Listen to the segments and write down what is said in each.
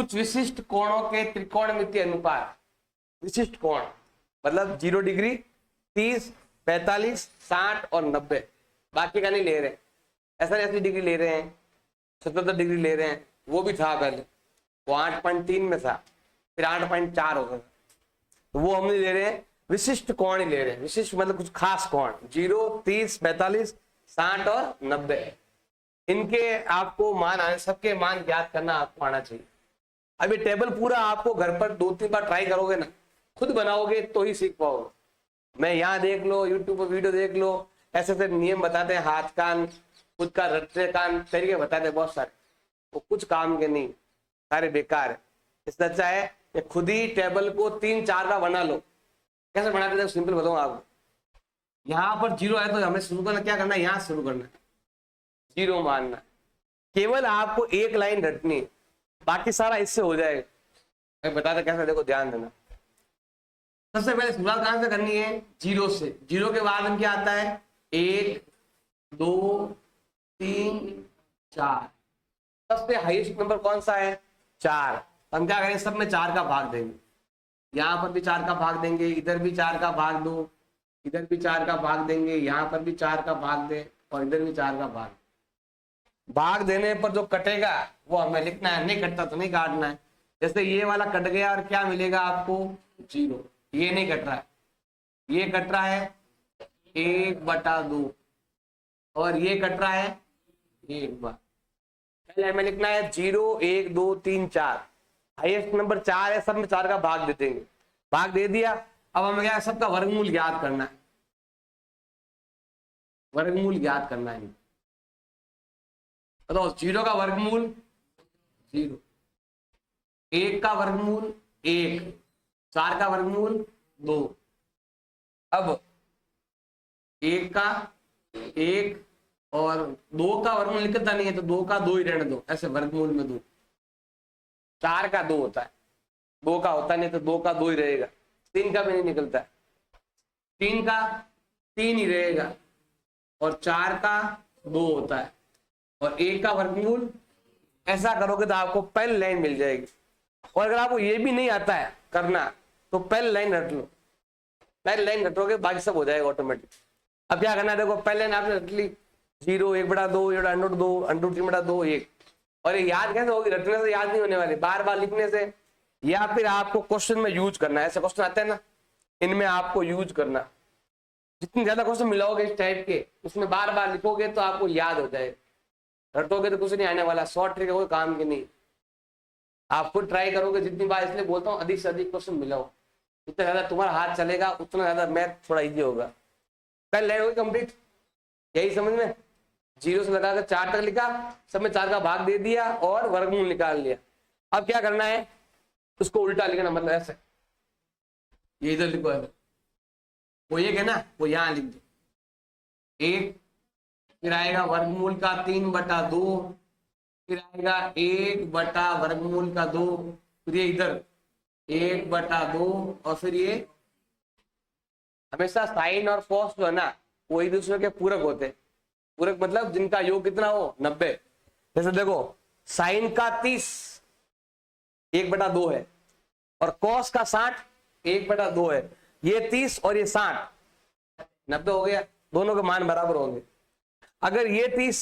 कुछ विशिष्ट कोणों के त्रिकोणमितीय अनुपात। विशिष्ट कोण मतलब 0 डिग्री, 30, 45, 60 और 90। बाकी का नहीं ले रहे, ऐसा 80 डिग्री ले रहे हैं, 77 डिग्री ले रहे हैं। वो भी था पहले, वो 8.3 में था, फिर 8.4 हो गया। तो वो हम नहीं ले रहे हैं, विशिष्ट कोण ही ले रहे हैं। विशिष्ट मतलब कुछ खास कोण, 0, 30, 45, 60 और 90। इनके आपको मान आने, सबके मान ज्ञात करना आपको आना चाहिए। अभी टेबल पूरा आपको घर पर 2-3 बार ट्राई करोगे ना, खुद बनाओगे तो ही सीख पाओगे। मैं यहाँ देख लो, यूट्यूब पर वीडियो देख लो, ऐसे ऐसे नियम बताते हैं, हाथ कान, खुद का रटने कान तरीके बताते हैं बहुत सारे, वो कुछ काम के नहीं, सारे बेकार है। इससे अच्छा है कि खुद ही टेबल को 3-4 का बना लो। कैसे बनाते थे सिंपल बताऊँ आपको। यहाँ पर 0 है तो हमें शुरू करना, क्या करना है, यहाँ शुरू करना है, 0 मानना। केवल आपको एक लाइन रटनी है, बाकी सारा इससे हो जाएगा। मैं बताता कैसे, देखो ध्यान देना। सबसे पहले शुरुआत कहां से करनी है, 0 से। 0 के बाद हम क्या आता है, 1, 2, 3, 4। सबसे हाईएस्ट नंबर कौन सा है, 4। हम क्या करेंगे, सब में 4 का भाग देंगे। यहाँ पर भी 4 का भाग देंगे, इधर भी 4 का भाग दो, इधर भी 4 का भाग देंगे, यहाँ पर भी 4 का भाग दे और इधर भी 4 का भाग देने पर जो कटेगा वो हमें लिखना है, नहीं कटता तो नहीं काटना है। जैसे ये वाला कट गया और क्या मिलेगा आपको, 0। ये नहीं कट रहा है, ये कट रहा है 1/2 और ये कट रहा है 1 बार। पहले हमें लिखना है 0, 1, 2, 3, 4। हाईएस्ट नंबर 4 है, सब में 4 का भाग दे देंगे। भाग दे दिया, अब हमें क्या, सबका वर्गमूल ज्ञात करना है। वर्गमूल ज्ञात करना है। तो 0 का वर्गमूल 0, 1 का वर्गमूल 1, 4 का वर्गमूल 2। अब 1 का 1 और 2 का वर्गमूल निकलता नहीं है तो 2 का 2 ही रहने दो, ऐसे वर्गमूल में 2। 4 का 2 होता है, 2 का होता नहीं तो 2 का 2 ही रहेगा। 3 का भी नहीं निकलता है, 3 का 3 ही रहेगा और 4 का 2 होता है और 1 का वर्गमूल। ऐसा करोगे तो आपको पहली लाइन मिल जाएगी। और अगर आपको ये भी नहीं आता है करना तो पहली लाइन रट लो, पहली लाइन रटोगे बाकी सब हो जाएगा ऑटोमेटिक। अब क्या करना है, देखो पहली लाइन आपने रट ली, 0, 1/2, 1/2, √3/2, 1। और ये याद कैसे होगी, रटने से याद नहीं होने वाली, बार बार लिखने से। या फिर आपको क्वेश्चन में यूज करना है, ऐसे क्वेश्चन आते हैं ना, इनमें आपको यूज करना। जितनी ज्यादा क्वेश्चन मिलाओगे इस टाइप के, उसमें बार बार लिखोगे तो आपको याद हो जाएगा। रटोगे तो कुछ नहीं आने वाला, शॉर्ट ट्रिक है, कोई काम की नहीं। आप खुद ट्राई करोगे जितनी बार, इसलिए बोलता हूँ अधिक से अधिक क्वेश्चन मिलाओ। जितना ज्यादा तुम्हारा हाथ चलेगा उतना ज्यादा मैथ थोड़ा इजी होगा। पहले लाइन होगी कंप्लीट, यही समझ में। 0 से लगाकर 4 तक लिखा, सब में 4 का भाग दे दिया और वर्गमूल निकाल लिया। अब क्या करना है, उसको उल्टा लिखना, मतलब ऐसे, ये इधर लिखो, ऐसे वो एक है ना, वो यहाँ लिख दो 1, फिर आएगा वर्गमूल का 3/2, फिर आएगा 1/वर्गमूल का 2, फिर ये इधर 1/2 और फिर ये। हमेशा साइन और कॉस जो है ना, वो एक दूसरे के पूरक होते हैं। पूरक मतलब जिनका योग कितना हो, 90। जैसे देखो साइन का 30 1/2 है और कॉस का 60 1/2 है। ये 30 और ये 60 90 हो गया, दोनों के मान बराबर होंगे। अगर ये 30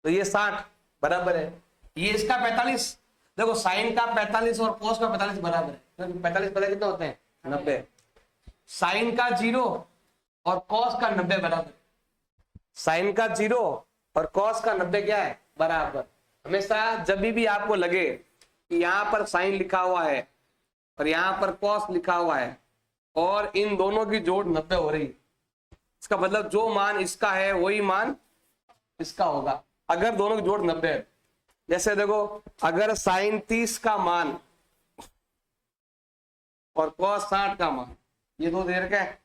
तो ये 60 बराबर है। ये इसका 45, देखो साइन का 45 और कॉस का 45 बराबर है, क्योंकि 45 पता कितने होते हैं, 90। साइन का 0 और कॉस का 90 बराबर। साइन का 0 और कॉस का 90 क्या है, बराबर। हमेशा जब भी आपको लगे कि यहाँ पर साइन लिखा हुआ है और यहाँ पर कॉस लिखा हुआ है और इन दोनों की जोड़ 90 हो रही, इसका मतलब जो मान इसका है वही मान इसका होगा, अगर दोनों की जोड़ 90 है। जैसे देखो अगर साइन 30 का मान और कॉस 60 का मान, ये दो दे रखा है।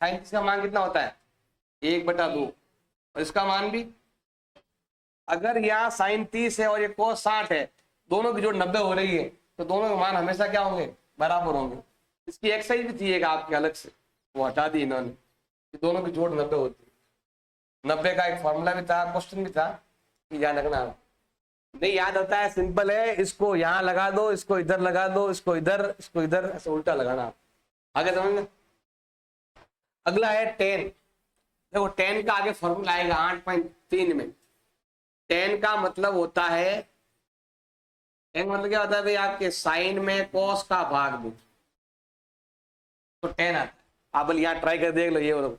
साइन 30 का मान कितना होता है, 1/2 और इसका मान भी। अगर यहाँ साइन 30 है और ये कॉस 60 है, दोनों की जोड़ 90 हो रही है, तो दोनों के मान हमेशा क्या होंगे, बराबर होंगे। इसकी एक्सरसाइज भी थी एक आपके अलग से, वो हटा दी इन्होंने, दोनों की जोड़ 90 होती है। 90 का एक फॉर्मूला भी था, क्वेश्चन भी था, ध्यान रखना। नहीं याद होता है, सिंपल है, इसको यहाँ लगा दो, इसको इधर लगा दो, इसको इधर, इसको इधर, ऐसे उल्टा लगाना। आगे समझ में। अगला है टेन। देखो टेन का आगे फॉर्मूला आएगा 8.3 में। टेन का मतलब होता है, टेन मतलब क्या होता है भाई, आपके साइन में कॉस का भाग दो तो टेन आता है। आप बोले यहाँ ट्राई कर देख लो, ये बोलो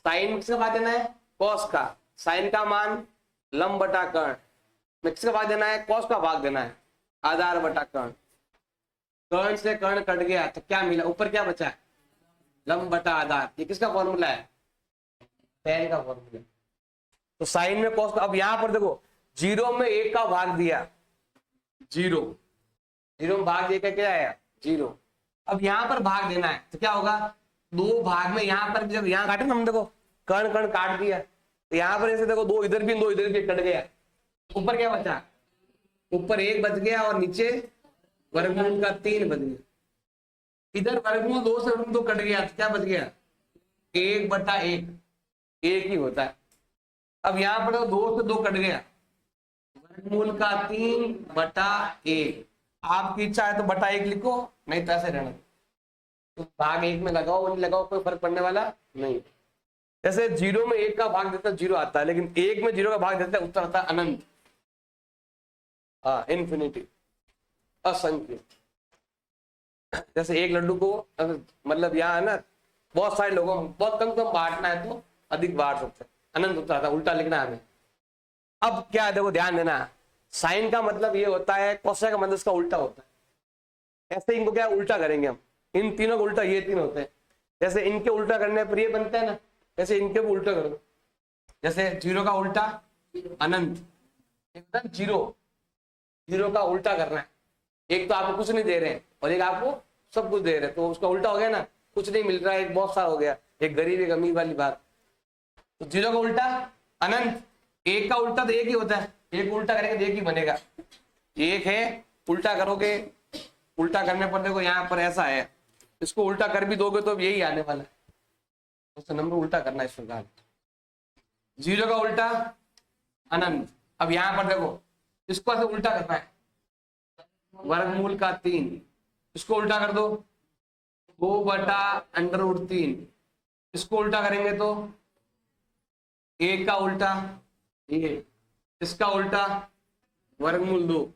साइन किसका भाग देना है, कॉस का। साइन का मान लंब बटा कर्ण में किसका भाग देना है, कॉस का भाग देना है, आधार बटा कर्ण। कर्ण से कर्ण कट गया तो क्या मिला, ऊपर क्या बचा है, लंब बटा आधार। ये किसका फॉर्मूला है, टेन का फॉर्मूला। तो साइन में कॉस का, अब यहां पर देखो जीरो में एक का भाग दिया, जीरो, जीरो में भाग दिया क्या आया, जीरो। अब यहां पर भाग देना है तो क्या होगा, दो भाग में यहां पर जब यहां काटे ना हम, देखो कर्ण कर्ण काट दिया तो यहां पर ऐसे देखो दो इधर भी दो इधर भी कट गया, ऊपर क्या बचा, ऊपर एक बच गया और नीचे वर्गमूल का 3 बच गया। इधर वर्गमूल 2 से वर्गमूल 2 कट गया तो क्या बच गया, 1/1, एक ही होता है। अब यहां पर 2 से 2 कट गया, वर्गमूल का 3/1। आपकी इच्छा है तो बटा 1 लिखो, नहीं तो ऐसे रहना, तो भाग 1 में लगाओ नहीं लगाओ कोई फर्क पड़ने वाला नहीं। जैसे जीरो में 1 का भाग देता जीरो आता है, लेकिन 1 में 0 का भाग देता है उत्तर आता है अनंत, इन्फिनिटी, असंख्य। जैसे एक लड्डू को मतलब यहाँ है ना, बहुत सारे लोगों बहुत कम कम बांटना है तो अधिक बांट सकते हैं, अनंत उत्तर आता है, उल्टा लिखना है हमें। अब क्या है देखो ध्यान देना, साइन का मतलब ये होता है, कोसाइन का मतलब इसका उल्टा होता है। ऐसे इनको क्या उल्टा करेंगे हम, इन तीनों का उल्टा ये तीन होते हैं। जैसे इनके उल्टा करने पर ये बनता है ना, जैसे इनके भी उल्टा कर दो। जैसे जीरो का उल्टा अनंत, जीरो, जीरो का उल्टा करना है। एक तो आपको कुछ नहीं दे रहे हैं और एक आपको सब कुछ दे रहे हैं, तो उसका उल्टा हो गया ना, कुछ नहीं मिल रहा है, एक बहुत सारा हो गया, एक गरीब एक अमीर वाली बात। तो जीरो का उल्टा अनंत, एक का उल्टा तो एक ही होता है, एक उल्टा करेंगे तो एक ही बनेगा। एक है, उल्टा करोगे, उल्टा करने पर देखो यहाँ पर ऐसा है, इसको उल्टा कर भी दोगे तो यही आने वाला है, उसका नंबर उल्टा करना है इस प्रकार। जीरो का उल्टा अनंत। अब यहां पर देखो इसको ऐसे उल्टा करना है, वर्गमूल का 3, इसको उल्टा कर दो 2/√3। इसको उल्टा करेंगे तो 1 का उल्टा ये, इसका उल्टा वर्गमूल 2,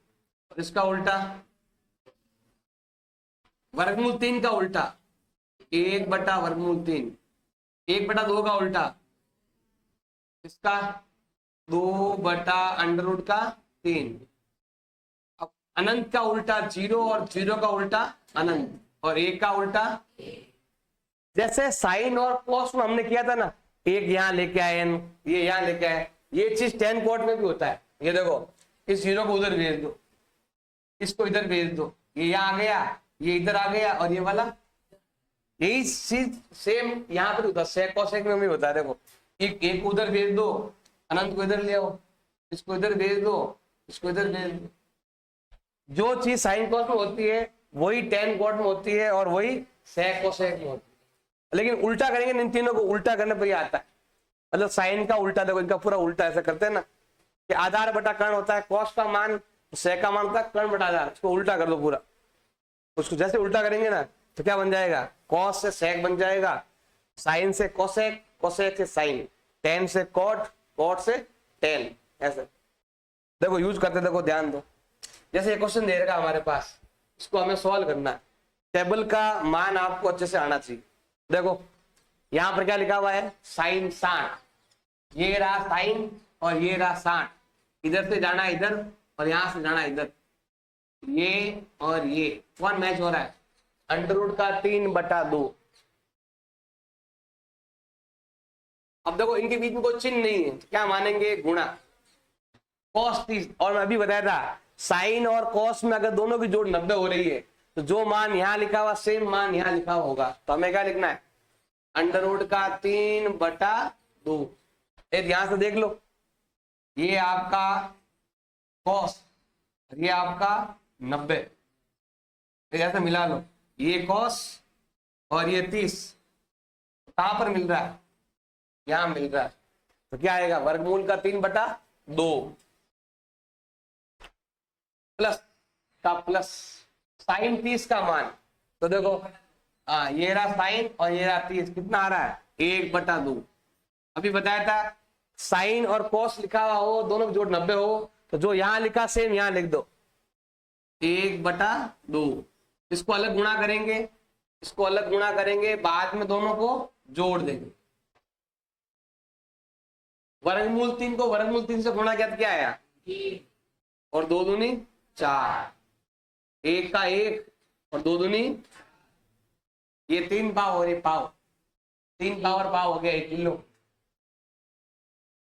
इसका उल्टा वर्गमूल 3 का उल्टा 1/√3, 1/2 का उल्टा इसका 2/√3। अब अनंत का उल्टा जीरो और जीरो का उल्टा अनंत और 1 का उल्टा। जैसे साइन और कॉस में हमने किया था ना, एक यहाँ लेके आए, ये यहाँ लेके आए, ये चीज टेन कोट में भी होता है। ये देखो इस जीरो को उधर भेज दो, इसको इधर भेज दो, ये यहाँ आ गया, ये इधर आ गया, और ये वाला यही चीज सेम यहाँ पर होता है, सेक कॉसेक में भी होता है। देखो एक उधर भेज दो, अनंत को इधर ले आओ, इसको इधर भेज दो, इसको इधर भेज दो। जो चीज साइन कॉस में होती है वही टेन कॉट में होती है और वही सेक कोसेक में होती है। लेकिन उल्टा करेंगे, इन तीनों को उल्टा करने पर ये आता है, मतलब साइन का उल्टा, देखो इनका पूरा उल्टा ऐसा करते हैं ना कि आधार बटा कर्ण होता है, कॉस का मान सेक का मान होता है, कर्ण बटा आधार, उसको उल्टा कर दो पूरा। उसको जैसे उल्टा करेंगे ना तो क्या बन जाएगा, कॉस से सेक बन जाएगा, साइन से कोसेक, कोसेक से साइन, टेन से कॉट, कॉट से टेन, ऐसे देखो यूज करते, देखो ध्यान दो। जैसे ये क्वेश्चन दे रखा हमारे पास, इसको हमें सॉल्व करना है, टेबल का मान आपको अच्छे से आना चाहिए। देखो यहां पर क्या लिखा हुआ है, साइन 60, ये रहा साइन और ये रहा 60, इधर से जाना इधर और यहां से जाना इधर, ये और ये कौन मैच हो रहा है, √3/2। अब देखो इनके बीच में कोई चिन्ह नहीं है तो क्या मानेंगे, गुणा। कॉस 30, और मैं अभी बताया था साइन और कॉस में अगर दोनों की जोड़ 90 हो रही है तो जो मान यहाँ लिखा हुआ सेम मान यहाँ लिखा हुआ होगा, तो हमें क्या लिखना है, √3/2। ध्यान से देख लो, ये आपका कॉस, ये आपका 90, ऐसे मिला लो, ये कॉस और ये 30 कहां पर मिल रहा है, यहां मिल रहा है, तो क्या आएगा, वर्गमूल का 3/2। प्लस का प्लस साइन 30 का मान, तो देखो ये रहा साइन और ये रहा 30, कितना आ रहा है 1/2। अभी बताया था साइन और कॉस लिखा हुआ हो, दोनों जोड़ 90 हो, तो जो यहां लिखा सेम यहां लिख दो 1/2। इसको अलग गुणा करेंगे, इसको अलग गुणा करेंगे, बाद में दोनों को जोड़ देंगे। वर्गमूल 3 को वर्गमूल 3 से गुणा किया तो क्या आया, और 2 दूनी 4, 1 का 1 और 2 दूनी, ये 3 पाव और ये पाव, 3 पावर पाव हो गया 1 किलो।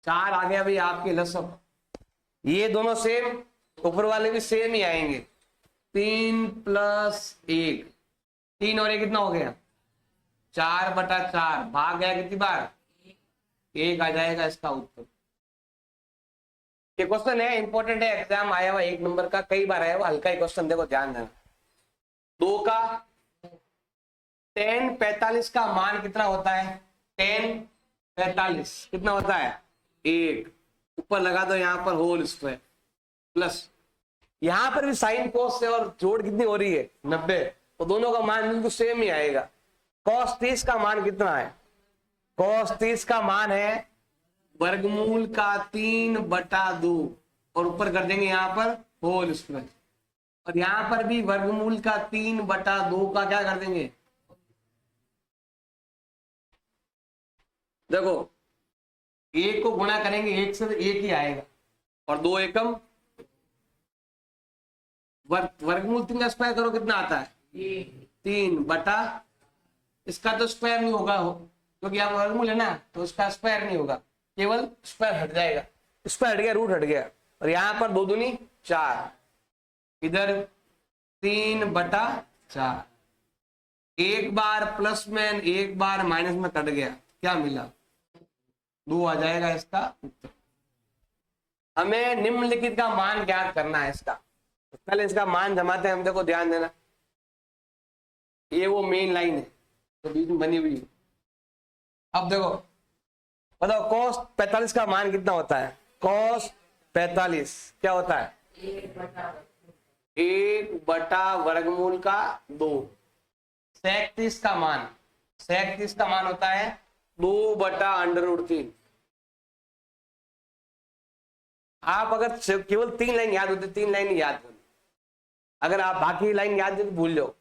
4 आ गया भाई आपके लसम, ये दोनों सेम, ऊपर वाले भी सेम ही आएंगे। 3 + 1, 3 और 1 कितना हो गया 4/4, भाग गया कितनी बार 1 आ जाएगा इसका उत्तर। ये क्वेश्चन है, इंपॉर्टेंट है, एग्जाम आया हुआ 1 नंबर का, कई बार आया हुआ, हल्का ही क्वेश्चन, देखो ध्यान देना। 2 का tan 45 का मान कितना होता है, tan 45 कितना होता है 1, ऊपर लगा दो यहाँ पर होल स्क्वायर, प्लस यहां पर भी साइन कोस से और जोड़ कितनी हो रही है 90, तो दोनों का मान बिल्कुल सेम ही आएगा। cos 30 का मान कितना है, cos 30 का मान है वर्गमूल का 3/2, और ऊपर कर देंगे यहाँ पर होल स्क्वायर, और यहां पर भी वर्गमूल का 3/2 का क्या कर देंगे, देखो 1 को गुणा करेंगे 1 से तो 1 ही आएगा, और 2 एकम वर्गमूल 3 का स्क्वायर करो कितना आता है 3/, इसका तो स्क्वायर नहीं होगा क्योंकि यहाँ वर्गमूल है ना, तो उसका स्क्वायर नहीं होगा, केवल स्क्वायर हट जाएगा, स्क्वायर हट गया, रूट हट गया, और यहाँ पर 2 दूनी 4, इधर 3/4, एक बार प्लस में एक बार माइनस में कट गया, क्या मिला 2 आ जाएगा इसका उत्तर। हमें निम्नलिखित का मान ज्ञात करना है इसका, तो पहले इसका मान जमाते हैं हम, देखो ध्यान देना, ये वो मेन लाइन है तो बीच में बनी हुई है। अब देखो बताओ cos 45 का मान कितना होता है, cos 45 क्या होता है 1/वर्गमूल का 2। sec 30 का मान, sec 30 का मान होता है 2/√3। आप अगर केवल 3 लाइन याद होती, 3 लाइन याद होती, अगर आप बाकी लाइन याद नहीं भूल जाओ।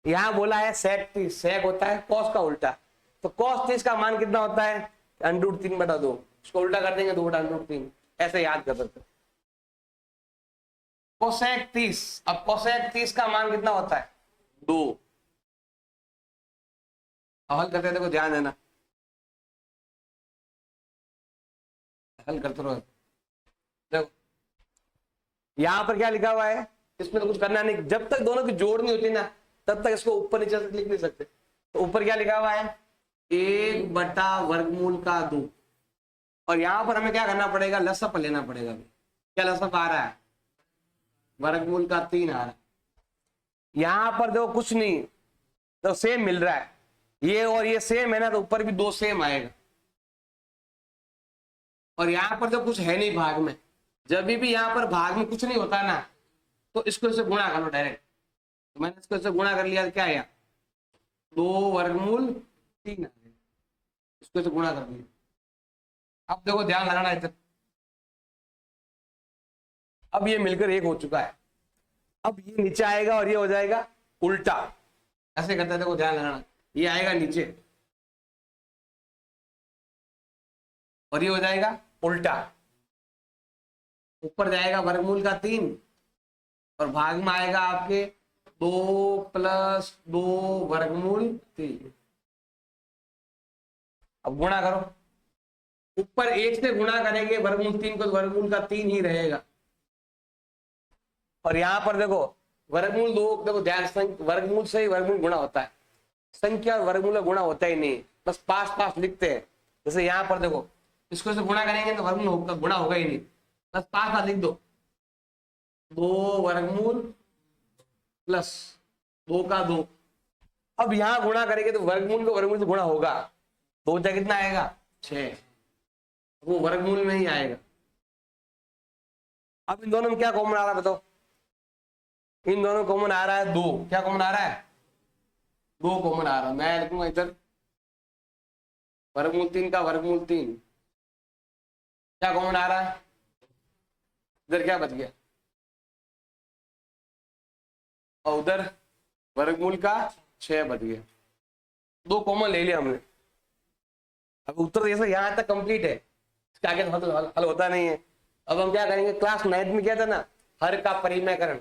यहां बोला है sec 30, sec होता है cos का उल्टा, तो cos 30 का मान कितना होता है √3/2, उसको उल्टा कर देंगे 2/√3, ऐसे याद कर सकते। cosec 30, अब cosec 30 का मान कितना होता है 2, हल करते हैं, देखो ध्यान देना, हल करते रहो। देखो यहां पर क्या लिखा हुआ है, इसमें तो कुछ करना नहीं, जब तक दोनों की जोड़ नहीं होती ना तब तक इसको ऊपर नीचे लिख नहीं सकते। तो ऊपर क्या लिखा हुआ है 1/वर्गमूल का 2, और यहां पर हमें क्या करना पड़ेगा, लसअप लेना पड़ेगा। क्या लसअप आ रहा है, वर्गमूल का 3 आ रहा है, यहां पर देखो कुछ नहीं, तो सेम मिल रहा है, ये और ये सेम है ना, तो ऊपर भी 2 सेम आएगा, और यहां पर तो कुछ है नहीं भाग में, जब भी यहां पर भाग में कुछ नहीं होता ना, तो इसको इससे गुणा कर लो डायरेक्ट, तो मैंने इसको इससे गुणा कर लिया, क्या आया 2/3 आ गया, इसको इससे गुणा कर दिया। अब देखो ध्यान लगाना इधर, अब ये मिलकर 1 हो चुका है, अब ये नीचे आएगा और ये हो जाएगा उल्टा, ऐसे करते हैं, देखो ध्यान लगाना, ये आएगा नीचे और ये हो जाएगा उल्टा, ऊपर जाएगा वर्गमूल का 3 और भाग में आएगा आपके 2 + 2 वर्गमूल 3। अब गुणा करो, ऊपर 1 से गुणा करेंगे वर्गमूल 3 को, वर्गमूल का 3 ही रहेगा, और यहां पर देखो वर्गमूल 2, देखो ध्यान, वर्गमूल से ही वर्गमूल गुणा होता है, संख्या और वर्गमूल का गुणा होता ही नहीं, बस पास लिखते हैं। जैसे यहां पर देखो इसको से गुणा करेंगे तो वर्गमूल होगा, गुणा होगा ही नहीं, बस पास लिख दो, 2 प्लस 2 का 2। अब यहां गुणा करेंगे तो वर्गमूल को वर्गमूल से गुणा होगा, 2 जा कितना आएगा 6, वो वर्गमूल में ही आएगा। अब इन दोनों में क्या कॉमन आ रहा है बताओ, इन दोनों कॉमन आ रहा है 2, क्या कॉमन आ रहा है 2 कॉमन आ रहा है। मैं लिखूंगा इधर वर्गमूल 3 का वर्गमूल 3, क्या कॉमन आ रहा है, इधर क्या बच गया, और उधर वर्गमूल का 6 बच गया, 2 कॉमन ले लिया हमने। अब उत्तर जैसे यहाँ तक कंप्लीट है, इसके आगे तो हल होता नहीं है। अब हम क्या करेंगे, क्लास 9 में क्या था ना, हर का परिमेयकरण,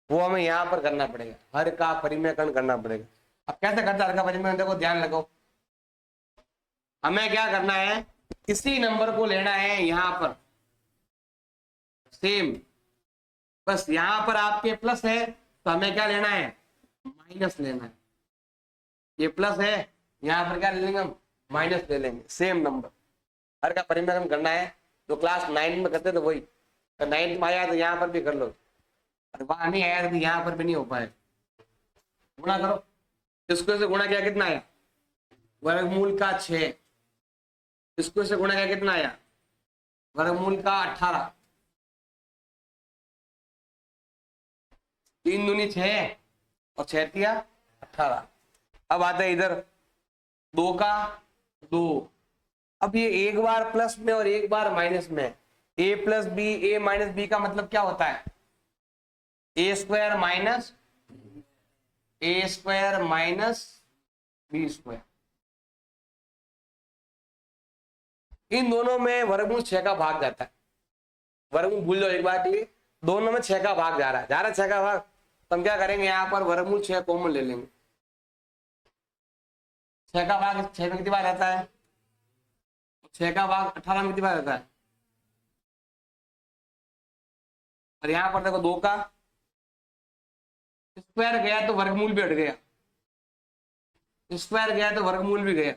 वो हमें यहाँ पर करना पड़ेगा, हर का परिमेयकरण करना पड़ेगा। अब कैसे करता हर का परिमेयकरण, देखो ध्यान लगाओ, हमें क्या करना है, किसी नंबर को लेना है यहाँ पर सेम, बस यहाँ पर आपके प्लस है तो हमें क्या लेना है, माइनस लेना है। ये प्लस है, यहाँ पर क्या ले लेंगे हम, माइनस ले लेंगे। सेम नंबर हर का परिमेयकरण करना है, जो क्लास 9 में करते थे वही, तो 9th में आया तो यहाँ पर भी कर लो, और वहां नहीं आया तो यहाँ पर भी नहीं हो पाए। गुणा करो, इसको से गुणा किया कितना आया, वर्गमूल का 6, इसको से गुणा किया कितना आया, वर्गमूल का 18, 3 दूनी 6 और 6 तिया 18। अब आते हैं इधर 2 का 2। अब ये एक बार प्लस में और एक बार माइनस में, a plus B, A minus B का मतलब क्या होता है, A square minus B square. इन दोनों में वर्गमूल 6 का भाग जाता है, वर्गमूल भूल जाओ एक बार के लिए, दोनों में 6 का भाग जा रहा है 6 का भाग, तो हम क्या करेंगे, यहाँ पर वर्गमूल 6 कॉमन ले लेंगे। 6 का भाग 6 में कितनी बार रहता है, 6 का भाग 18 में कितनी बार रहता है, और यहाँ पर देखो 2 का स्क्वायर गया तो वर्गमूल भी हट गया, स्क्वायर गया तो वर्गमूल भी गया,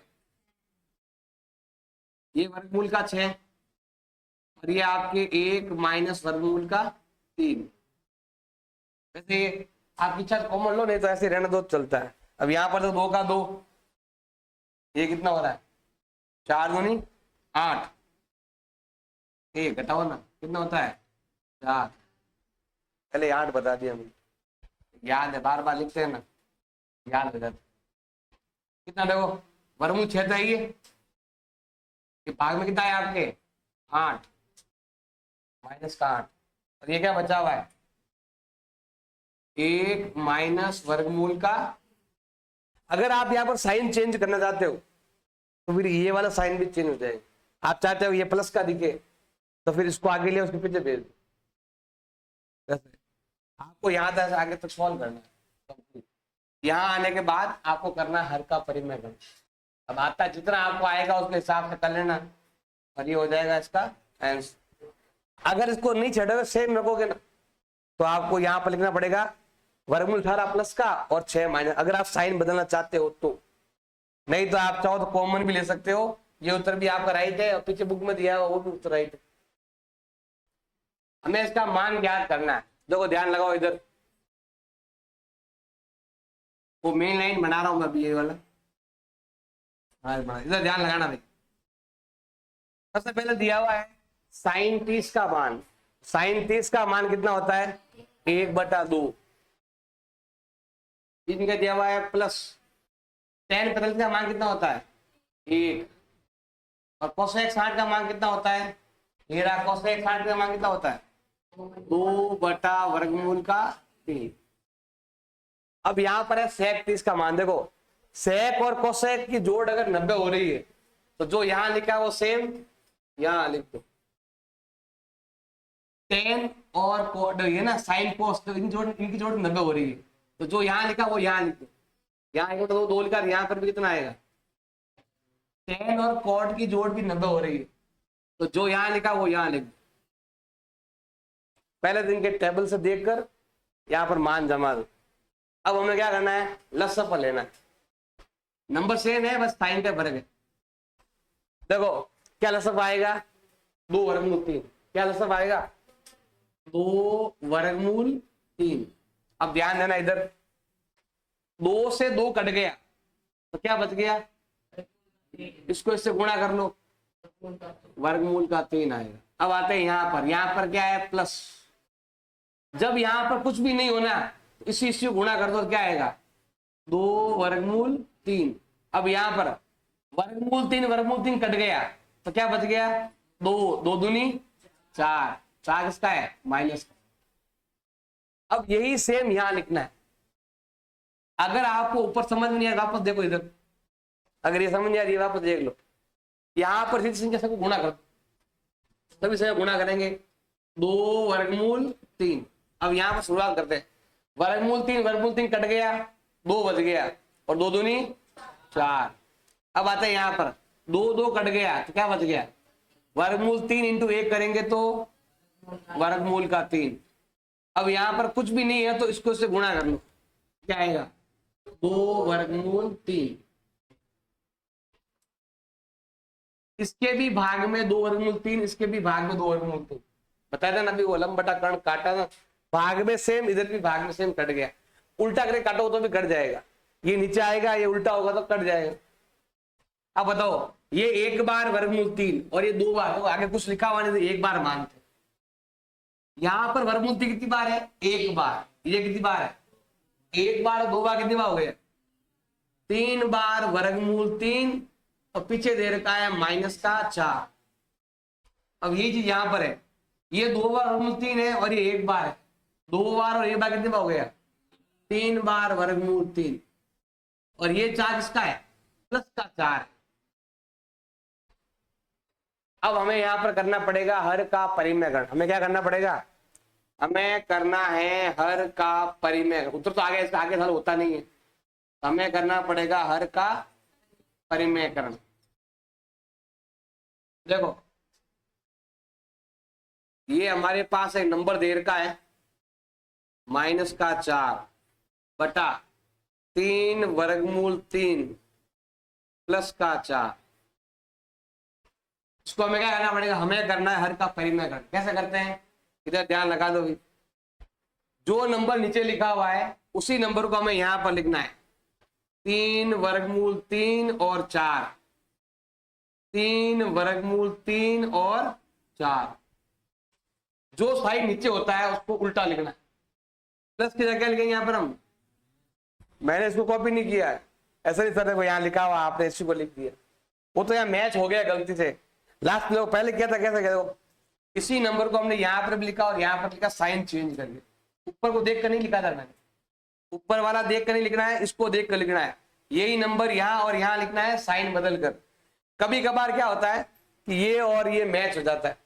ये वर्गमूल का 6 और ये आपके 1 माइनस वर्गमूल का 3। वैसे आपकी इच्छा कॉमन लो, नहीं तो ऐसे रहना दो चलता है। अब यहाँ पर तो 2 का 2, ये कितना हो रहा है, 4 दूनी 8, ये घटाओ ना कितना होता है 4, पहले 8 बता दिया हमने, याद है बार बार लिखते हैं ना, याद हो जाता। कितना देखो वर्गमूल 6 तो है ये भाग में कितना है आपके 8 माइनस का 8, और ये क्या बचा हुआ है 1 माइनस वर्गमूल का। अगर आप यहाँ पर साइन चेंज करना चाहते हो तो फिर ये वाला साइन भी चेंज हो जाएगा। आप चाहते हो ये प्लस का दिखे तो फिर इसको आगे ले उसके पीछे भेज दो। आपको यहाँ तक आगे तक सॉल्व करना है, यहाँ आने के बाद आपको करना है हर का परिमेयकरण। अब आता जितना आपको आएगा उसके हिसाब से कर लेना, और ये हो जाएगा इसका आंसर। अगर इसको नहीं छेड़ोगे सेम रखोगे ना, तो आपको यहाँ पर लिखना पड़ेगा वर्गमूल 18 प्लस का और 6 माइनस, अगर आप साइन बदलना चाहते हो तो। नहीं तो आप चाहो तो कॉमन भी ले सकते हो, ये उत्तर भी आपका राइट है और पीछे बुक में दिया है वो भी उत्तर राइट है। हमें इसका मान ज्ञात करना है। देखो ध्यान लगाओ, इधर वो मेन लाइन बना रहा हूं मैं अभी, ये वाला इधर ध्यान लगाना भाई। सबसे पहले दिया हुआ है साइन 30 का मान, साइन 30 का मान कितना होता है 1/2। इनका दिया हुआ है प्लस tan 45 का मान कितना होता है 1, और कोसेक 60 का मान कितना होता है, मेरा कोसेक 60 का मान कितना होता है 2/वर्गमूल का 3। अब यहाँ पर है सेक 30 का मान। देखो सेक और कोसेक की जोड़ अगर 90 हो रही है तो जो यहाँ लिखा है वो सेम यहाँ लिख दो। टेन और कोड ये ना साइन कोस, तो इनकी जोड़ 90 हो रही है, तो जो यहाँ लिखा वो यहाँ लिख दो। यहाँ तो 2 लिखा, यहाँ पर भी कितना आएगा, टेन और कोड की जोड़ भी 90 हो रही है, तो जो यहाँ लिखा वो यहाँ लिख दो। पहले दिन के टेबल से देखकर यहाँ पर मान जमा दो। अब हमें क्या करना है, लसअप लेना है। नंबर सेम है, बस साइन का फर्क है। देखो क्या लसअप आएगा 2/3, क्या लसअप आएगा 2/3। अब ध्यान देना, इधर 2 से 2 कट गया तो क्या बच गया, इसको इससे गुणा कर लो, वर्गमूल का 3 आएगा। अब आते हैं यहाँ पर क्या है प्लस। जब यहाँ पर कुछ भी नहीं होना इसी को गुणा कर दो तो क्या आएगा 2 वर्गमूल 3। अब यहाँ पर वर्गमूल 3 कट गया तो क्या बच गया 2, 2 दूनी 4, 4 किसका है माइनस का। अब यही सेम यहां लिखना है। अगर आपको ऊपर समझ में नहीं आया वापस देखो इधर, अगर ये समझ नहीं आ रही है वापस देख लो। यहां पर सीधी संख्या सबको गुणा कर दो, सभी संख्या गुणा करेंगे 2 वर्गमूल 3। अब यहां पर शुरुआत करते हैं, वर्गमूल 3 कट गया 2 बच गया और 2 दूनी 4। अब आता है यहां पर 2 कट गया तो क्या बच गया वर्गमूल 3 इंटू 1 करेंगे तो वर्गमूल का 3। अब यहां पर कुछ भी नहीं है तो इसको इससे गुणा कर लो, क्या आएगा 2 वर्गमूल 3। इसके भी भाग में 2 वर्गमूल 3, इसके भी भाग में 2 वर्गमूल 3। बताया था ना अभी वो लंब बटा कर्ण काटा था, भाग में सेम, इधर भी भाग में सेम कट गया। उल्टा करके काटो तो भी कट जाएगा, ये नीचे आएगा ये उल्टा होगा तो कट जाएगा। अब बताओ ये 1 बार वर्गमूल 3 और ये 2 बार, तो आगे कुछ लिखा हुआ नहीं तो 1 बार मानते। यहां पर वर्गमूल 3 कितनी बार है 1 बार, ये कितनी बार है 1 बार और 2 बार कितनी बार हो गया 3 बार वर्गमूल 3 और पीछे दे रखा है माइनस का 4। अब ये चीज यहां पर है, ये 2 बार वर्गमूल 3 है और ये 1 बार है, 2 बार और 1 बार कितनी बार हो गया 3 बार वर्गमूल 3 और ये 4 किसका है प्लस का 4। अब हमें यहां पर करना पड़ेगा हर का परिमेयकरण। हमें क्या करना पड़ेगा, हमें करना है हर का परिमेयकरण। उत्तर तो आगे इसका आगे हल होता नहीं है, हमें करना पड़ेगा हर का परिमेयकरण। देखो ये हमारे पास एक नंबर दे रखा है माइनस का 4 बटा 3 वर्गमूल 3 प्लस का 4। इसको हमें क्या करना पड़ेगा, हमें करना है हर का परिमेयकरण। कैसे करते हैं इधर ध्यान लगा दो भी, जो नंबर नीचे लिखा हुआ है उसी नंबर को हमें यहां पर लिखना है 3 वर्गमूल 3 और 4, 3 वर्गमूल 3 और 4। जो साइड नीचे होता है उसको उल्टा लिखना है, प्लस की जगह लिखेंगे यहां पर हम। मैंने इसको कॉपी नहीं किया है, ऐसा नहीं सर देखो यहाँ लिखा हुआ आपने इसी को लिख दिया, वो तो यहाँ मैच हो गया गलती से। लास्ट में पहले क्या था कैसे क्या, इसी नंबर को हमने यहाँ पर भी लिखा और यहाँ पर लिखा साइन चेंज करके, ऊपर को देख कर नहीं लिखा था मैंने, ऊपर वाला देख कर नहीं लिखना है, इसको देख कर लिखना है। यही नंबर यहाँ और यहाँ लिखना है साइन बदल कर। कभी कभार क्या होता है कि ये और ये मैच हो जाता है,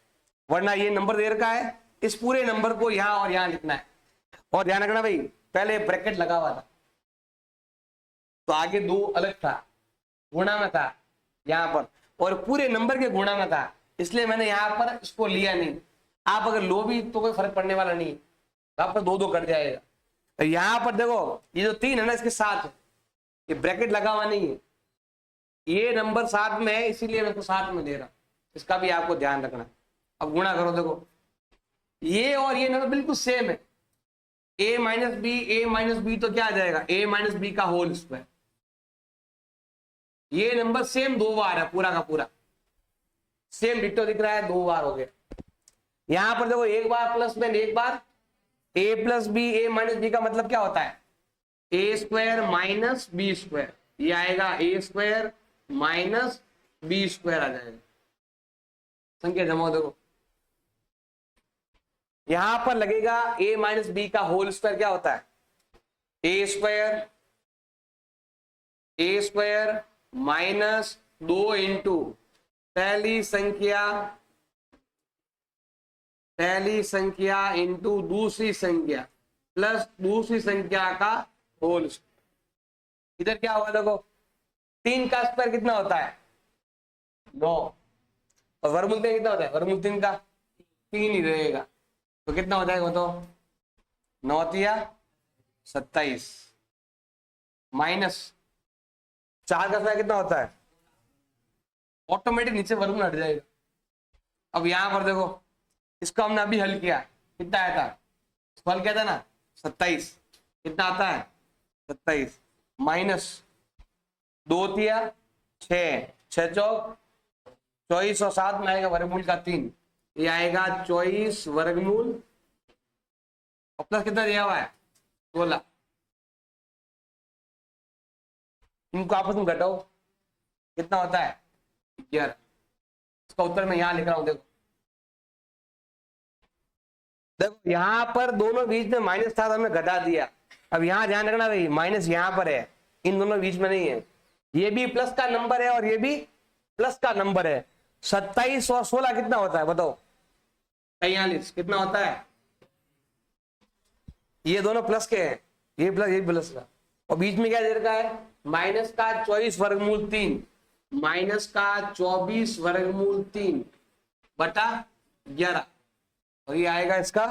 वरना ये नंबर दे रखा है, इस पूरे नंबर को यहाँ और यहाँ लिखना है। और ध्यान रखना भाई पहले ब्रैकेट लगा हुआ था तो आगे 2 अलग था, गुणा में था यहाँ पर और पूरे नंबर के गुणा में था, इसलिए मैंने यहाँ पर इसको लिया नहीं। आप अगर लो भी तो कोई फर्क पड़ने वाला नहीं, आप पर 2 कट जाएगा। तो यहाँ पर देखो ये जो 3 है ना इसके साथ ये ब्रैकेट लगा हुआ नहीं है, ये नंबर साथ में है इसीलिए मैं इसको साथ में दे रहा हूं, इसका भी आपको ध्यान रखना। अब गुणा करो, देखो ये और ये नंबर बिल्कुल सेम है, a माइनस बी तो क्या आ जाएगा a माइनस बी का होल स्क्वायर। ये नंबर सेम 2 बार है, पूरा का पूरा सेम डिट्टो दिख रहा है, 2 बार हो गया। यहां पर देखो 1 बार प्लस में 1 बार a plus B a minus B का मतलब क्या होता है a square minus B square, ये आएगा a square minus B square आ जाएगा। संख्या जमा देखो यहां पर लगेगा a माइनस बी का होल स्क्वायर क्या होता है a स्क्वायर माइनस 2 इंटू पहली संख्या इंटू दूसरी संख्या प्लस दूसरी संख्या का होल स्क्वायर। इधर क्या होगा देखो 3 का स्क्वायर कितना होता है 9 और वर्गमूल 3 कितना होता है वर्गमूल 3 का 3 ही रहेगा, तो कितना हो जाएगा तो 9 तिया 27 माइनस 4 का स्क्वायर कितना होता है ऑटोमेटिक नीचे वर्गमूल हट जाएगा। अब यहां पर देखो इसको हमने अभी हल किया, कितना आया था हल किया था ना 27, कितना आता है 27 माइनस 2 तिया 6, 6 चौक 24 और 7 में आएगा वर्गमूल का 3, ये आएगा 24 वर्गमूल और प्लस कितना दिया हुआ है 16। इनको आपस में घटाओ, कितना होता है 11। इसका उत्तर मैं यहां लिख रहा हूं, देखो देखो यहां पर दोनों बीच में माइनस था तो हमने घटा दिया। अब यहां ध्यान रखना भाई, माइनस यहां पर है, इन दोनों बीच में नहीं है। ये भी प्लस का नंबर है और ये भी प्लस का नंबर है। 27 और 16 कितना होता है बताओ? 43 कितना होता है? ये दोनों प्लस के हैं, ये प्लस ये प्लस का, और बीच में क्या दे रखा है? माइनस का 24 वर्गमूल 3, माइनस का 24 वर्गमूल 3 बटा 11, और ये आएगा इसका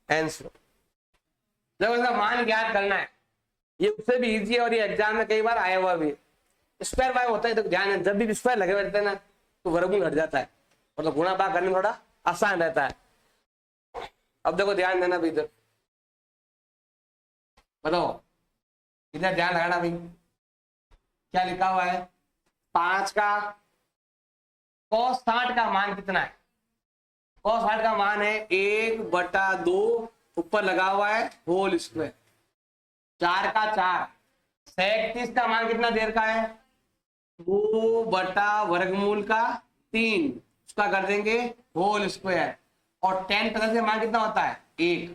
आंसर। जब इसका मान ज्ञात करना है, ये उससे भी इजी है और ये एग्जाम में कई बार आया हुआ भी। स्क्वायर बाय होता है तो ध्यान है, जब भी स्क्वायर लगे हुए रहते हैं ना तो वर्गमूल हट जाता है, मतलब गुणा भाग करने में थोड़ा आसान रहता है। अब देखो ध्यान देना भी, इधर बताओ, इधर ध्यान लगाना भाई, क्या लिखा हुआ है? 5 का cos 60 का मान कितना है? cos 60 का मान है 1/2, ऊपर लगा हुआ है होल स्क्वायर, 4 का 4। 31 का मान कितना देर का है? 2 बटा वर्गमूल का 3, उसका कर देंगे होल स्क्वायर, और 10 पता से मान कितना होता है? 1।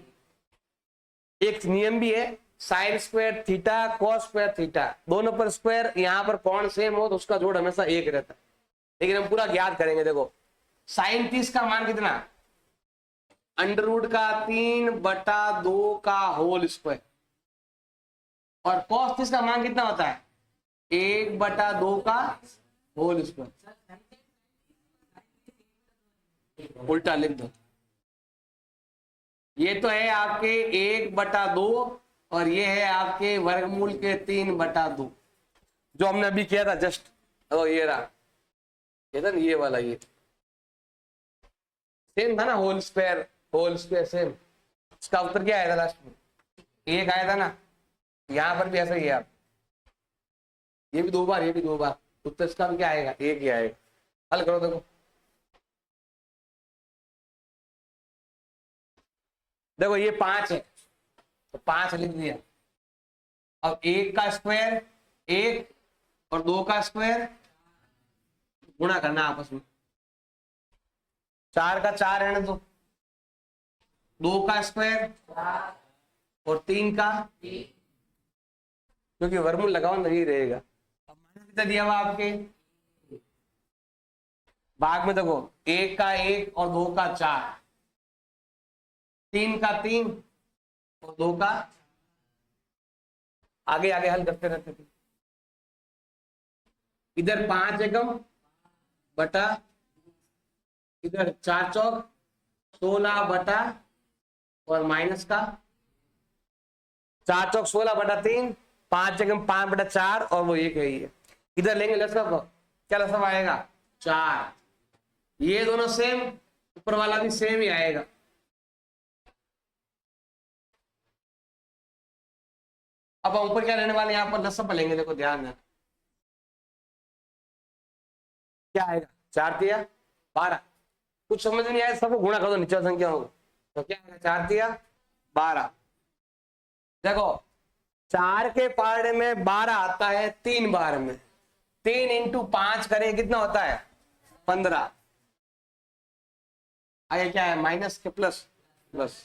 एक नियम भी है, sine square theta cos square theta, दोनों पर स्क्वायर यहाँ पर कौन सेम हो तो उसका जोड़ हमेशा 1 रहता है। लेकिन हम पूरा ज्ञात करेंगे। देखो साइन 30 का मान कितना? अंडर रूट का 3/2 का होल स्क्वायर, और कॉस 30 का मान कितना होता है? 1/2 का होल स्क्वायर। उल्टा लिख दो, ये तो है आपके 1/2 और ये है आपके वर्गमूल के 3/2, जो हमने अभी किया था जस्ट। ये रहा, ये था ना ये वाला, ये सेम था ना, होल स्क्वायर सेम। इसका उत्तर क्या आया था लास्ट में? 1 आया था ना, यहां पर भी ऐसा ही है। आप ये भी 2 बार, ये भी 2 बार, उत्तर इसका भी क्या आएगा? 1 ही आएगा। हल करो, देखो देखो ये 5 है तो 5 लिख दिया। अब 1 का स्क्वायर 1 और 2 का स्क्वायर गुणा करना आपस में, 4 का 4 है ना, तो 2 का स्क्वायर और 3 का, क्योंकि वर्गमूल लगाओ नहीं रहेगा। अब माइनस कितना दिया हुआ आपके भाग में? देखो 1 का 1 और 2 का 4, 3 का 3 और 2 का, आगे आगे हल करते रहते थे। इधर 5 एकम बटा, इधर 4 चौक 16 बटा, और माइनस का 4 चौक 16/3, 5 एकम 5/4, और वो 1 है। ये इधर लेंगे लसब, क्या लसब आएगा? 4। ये दोनों सेम, ऊपर वाला भी सेम ही आएगा। अब ऊपर क्या रहने वाले, यहाँ पर लसब लेंगे, देखो ध्यान है, क्या आएगा? 4 तिया 12। कुछ समझ नहीं आया, सबको गुणा कर दो नीचे संख्या होगा, तो क्या आएगा? 4 तिया 12। देखो 4 के पार्ट में 12 आता है 3 बार में, 3 × 5 करें कितना होता है? 15। आगे क्या है? माइनस के प्लस, प्लस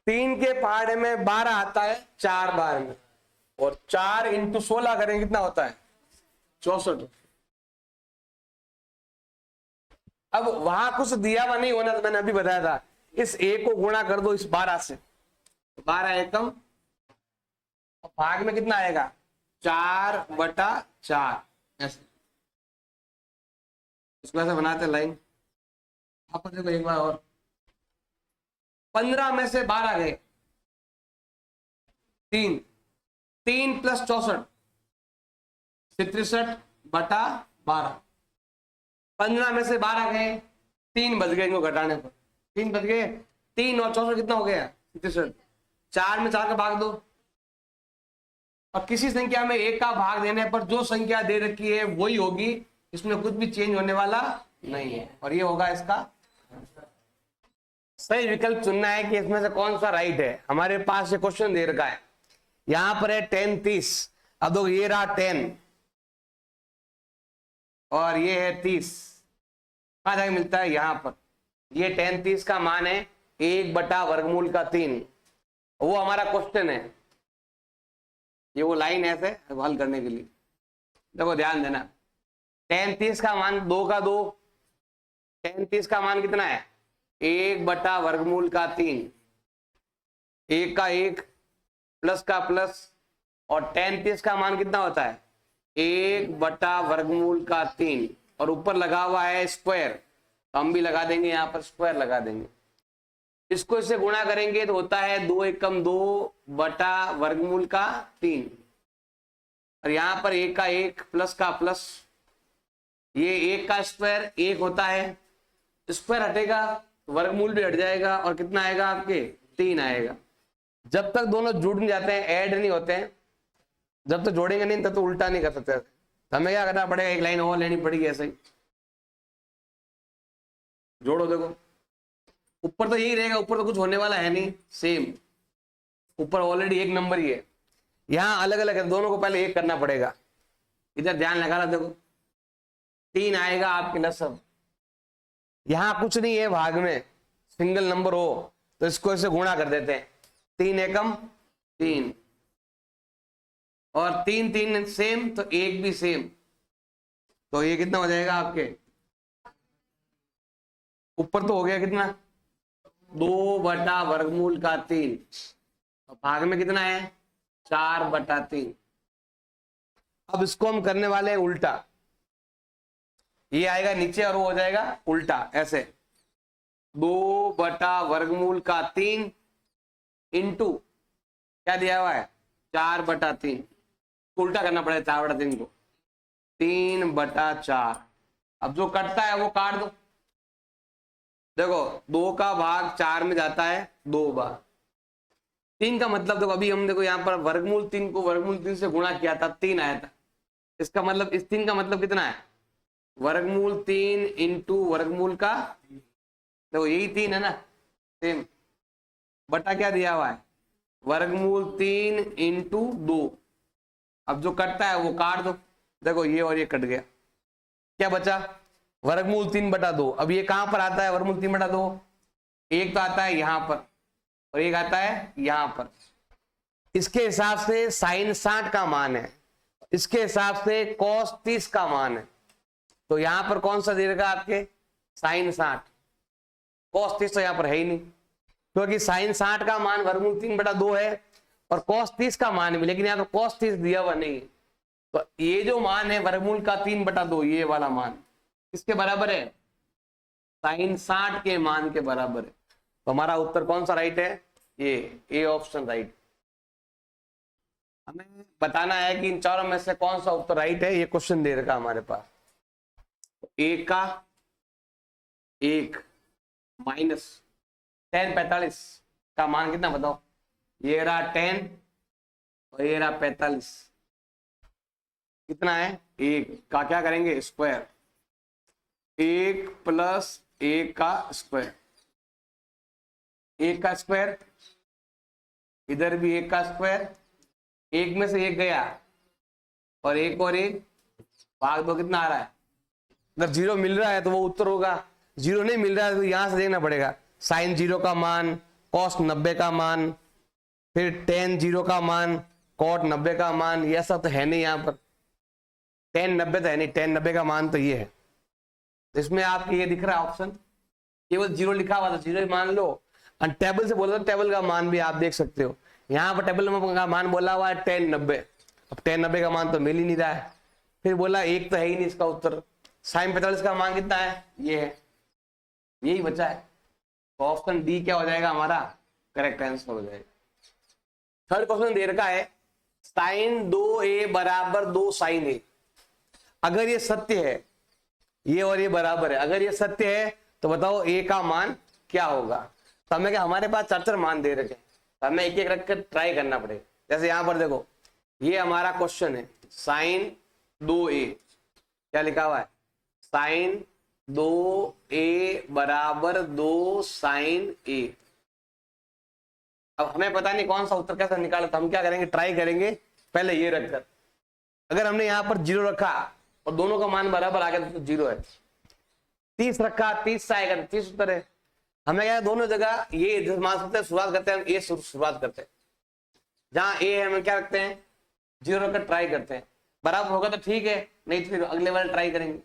3 के पार्ट में 12 आता है 4 बार में, और 4 × 16 करें कितना होता है? 64। अब वहां कुछ दिया हुआ नहीं होना, तो मैंने अभी बताया था, इस 1 को गुणा कर दो इस 12 से, 12 एकम, भाग में कितना आएगा? 4/4। ऐसे इसको ऐसे बनाते लाइन। आप देखो एक बार और, 15 में से 12 गए, 3 + 64 63/12। 15 में से 12 गए, 3 बच गए, इनको घटाने पर 3 बच गए, 3 और 64 कितना हो गया? 63। 4 में 4 का भाग दो, और किसी संख्या में 1 का भाग देने पर जो संख्या दे रखी है वही होगी, इसमें कुछ भी चेंज होने वाला नहीं है, और ये होगा इसका सही विकल्प। चुनना है कि इसमें से कौन सा राइट है। हमारे पास ये क्वेश्चन दे रखा है, यहां पर है 10 30, अब देखो ये रहा 10 और ये है 30, कहां जाके मिलता है, यहां पर। ये 10 30 का मान है 1/वर्गमूल का 3। वो हमारा क्वेश्चन है, ये वो लाइन ऐसे हल करने के लिए। देखो ध्यान देना, 10 30 का मान 2 का 2, 10 30 का मान कितना है 1/वर्गमूल का 3, 1 का 1 प्लस का प्लस, और 10 30 का मान कितना होता है 1/वर्गमूल का 3, और ऊपर लगा हुआ है स्क्वायर, तो हम भी लगा देंगे यहाँ पर स्क्वायर लगा देंगे। इसको इससे गुणा करेंगे तो होता है 2 एकम 2/वर्गमूल का 3, और यहाँ पर 1 का 1 प्लस का प्लस, ये 1 का स्क्वायर 1 होता है, स्क्वायर हटेगा वर्गमूल भी हट जाएगा, और कितना आएगा आपके 3 आएगा। जब तक दोनों जुड़ नहीं जाते हैं, ऐड नहीं होते हैं, जब तक जोड़ेंगे नहीं तब तो उल्टा नहीं कर सकते। हमें क्या करना पड़ेगा, एक लाइन और लेनी पड़ेगी ऐसे ही। जोड़ो, देखो ऊपर तो यही रहेगा, ऊपर तो कुछ होने वाला है नहीं, सेम ऊपर ऑलरेडी एक नंबर ही है, यहाँ अलग अलग है, दोनों को पहले एक करना पड़ेगा। इधर ध्यान लगा ला, देखो 3 आएगा आपके लसब, यहाँ कुछ नहीं है भाग में, सिंगल नंबर हो तो इसको ऐसे गुणा कर देते हैं, 3 एकम 3, और 3 3 सेम तो 1 भी सेम, तो ये कितना हो जाएगा आपके, ऊपर तो हो गया कितना 2/वर्गमूल का 3, और भाग में कितना है 4/3। अब इसको हम करने वाले हैं उल्टा, ये आएगा नीचे और वो हो जाएगा उल्टा ऐसे, 2/वर्गमूल का 3 इंटू क्या दिया हुआ है 4/3, उल्टा करना पड़ेगा 4/3 को, 3/4। अब जो कटता है वो काट दो, देखो 2 का भाग 4 में जाता है 2 बार, 3 का मतलब देखो अभी हम देखो यहाँ पर वर्गमूल 3 को वर्गमूल 3 से गुणा किया था, 3 आया था, इसका मतलब इस 3 का मतलब कितना है वर्गमूल 3 इंटू वर्गमूल का, देखो यही 3 है ना, सेम बटा क्या दिया हुआ है वर्गमूल 3 इंटू 2। अब जो कटता है वो काट दो, देखो ये और ये कट गया, क्या बचा वर्गमूल 3/2। अब ये कहां पर आता है वर्गमूल 3/2, एक तो आता है यहां पर और एक आता है यहां पर। इसके हिसाब से साइन 60 का मान है, इसके हिसाब से कॉस 30 का मान है, तो यहां पर कौन सा दे देगा आपके साइन 60, कॉस 30 तो यहां पर है ही नहीं, क्योंकि साइन 60 का मान वर्गमूल 3/2 है और कॉस 30 का मान भी, लेकिन यहाँ तो कॉस 30 दिया हुआ नहीं है, तो ये जो मान है वर्गमूल 3/2 ये वाला मान किसके बराबर है साइन 60 के मान के बराबर है। तो हमारा उत्तर कौन सा राइट है, ये ए ऑप्शन राइट। हमें बताना है कि इन चारों में से कौन सा उत्तर राइट है, ये क्वेश्चन दे रखा हमारे पास। ए का 1 माइनस tan 45 का मान कितना बताओ, ये रहा 10 और ये रहा 45, कितना है 1 का क्या करेंगे स्क्वायर, 1 प्लस 1 का स्क्वायर, 1 का स्क्वायर, इधर भी 1 का स्क्वायर, 1 में से 1 गया और 1 और 1 भाग दो, कितना आ रहा है, अगर 0 मिल रहा है तो वो उत्तर होगा, 0 नहीं मिल रहा है तो यहां से देखना पड़ेगा साइन 0 का मान, कॉस 90 का मान, फिर tan 0 का मान, कॉट 90 का मान, ये सब तो है नहीं यहाँ पर, tan 90 तो है नहीं, tan 90 का मान तो ये है, इसमें आपके ये दिख रहा है ऑप्शन, केवल 0 लिखा हुआ था 0 मान लो, और टेबल से बोला तो टेबल का मान भी आप देख सकते हो, यहाँ पर टेबल का मान बोला हुआ है tan 90, अब tan 90 का मान तो मिल ही नहीं रहा है, फिर बोला 1 तो है ही नहीं इसका उत्तर, साइन 45 का मान कितना है ये है, यही बचा है, तो ऑप्शन डी क्या हो जाएगा हमारा करेक्ट आंसर हो जाएगा। थर्ड क्वेश्चन दे रखा है साइन 2a बराबर 2 साइन a, अगर ये सत्य है ये और ये बराबर है, अगर ये सत्य है तो बताओ a का मान क्या होगा। तो हमें क्या, हमारे पास 4 मान दे रखे हैं, तो हमें एक एक रख कर ट्राई करना पड़ेगा। जैसे यहां पर देखो ये हमारा क्वेश्चन है साइन 2a, क्या लिखा हुआ है साइन 2a बराबर 2 साइन a। अब हमें पता नहीं कौन सा उत्तर कैसे निकाला, तो हम क्या करेंगे ट्राई करेंगे पहले ये रखकर, अगर हमने यहाँ पर 0 रखा और दोनों का मान बराबर आ गया तो 0 है। 30 रखा, 30 से आएगा तो 30 उत्तर है। हमें क्या है, दोनों जगह ये मान सकते हैं, शुरुआत करते हैं हम ए शुरुआत करते हैं। जहां ए है हम क्या रखते हैं, 0 रखकर ट्राई करते हैं। बराबर होगा तो ठीक है, नहीं तो फिर अगले वाले ट्राई करेंगे।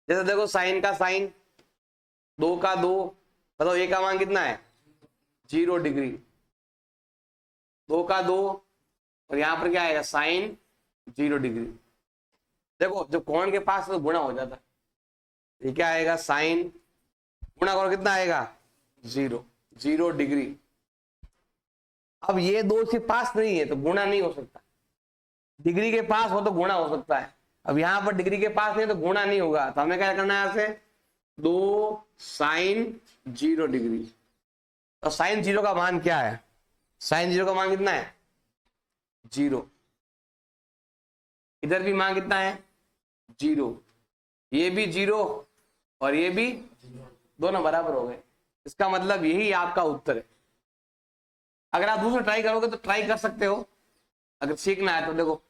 जैसे देखो साइन का साइन, 2 का 2, बताओ ए का मान कितना है 0 डिग्री। 2 का 2 और यहां पर क्या आएगा साइन 0 डिग्री। देखो जब कोण के पास तो गुणा हो जाता है, ये क्या आएगा साइन गुणा करो कितना आएगा 0 डिग्री। अब ये दो से पास नहीं है तो गुणा नहीं हो सकता, डिग्री के पास हो तो गुणा हो सकता है। अब यहां पर डिग्री के पास नहीं तो गुणा नहीं होगा, तो हमें क्या करना है यहां से 2 साइन 0 डिग्री। तो साइन 0 का मान क्या है, साइन 0 का मान कितना है 0। इधर भी मान कितना है 0, ये भी 0 और ये भी, दोनों बराबर हो गए। इसका मतलब यही आपका उत्तर है। अगर आप दूसरा ट्राई करोगे तो ट्राई कर सकते हो, अगर सीखना है तो। देखो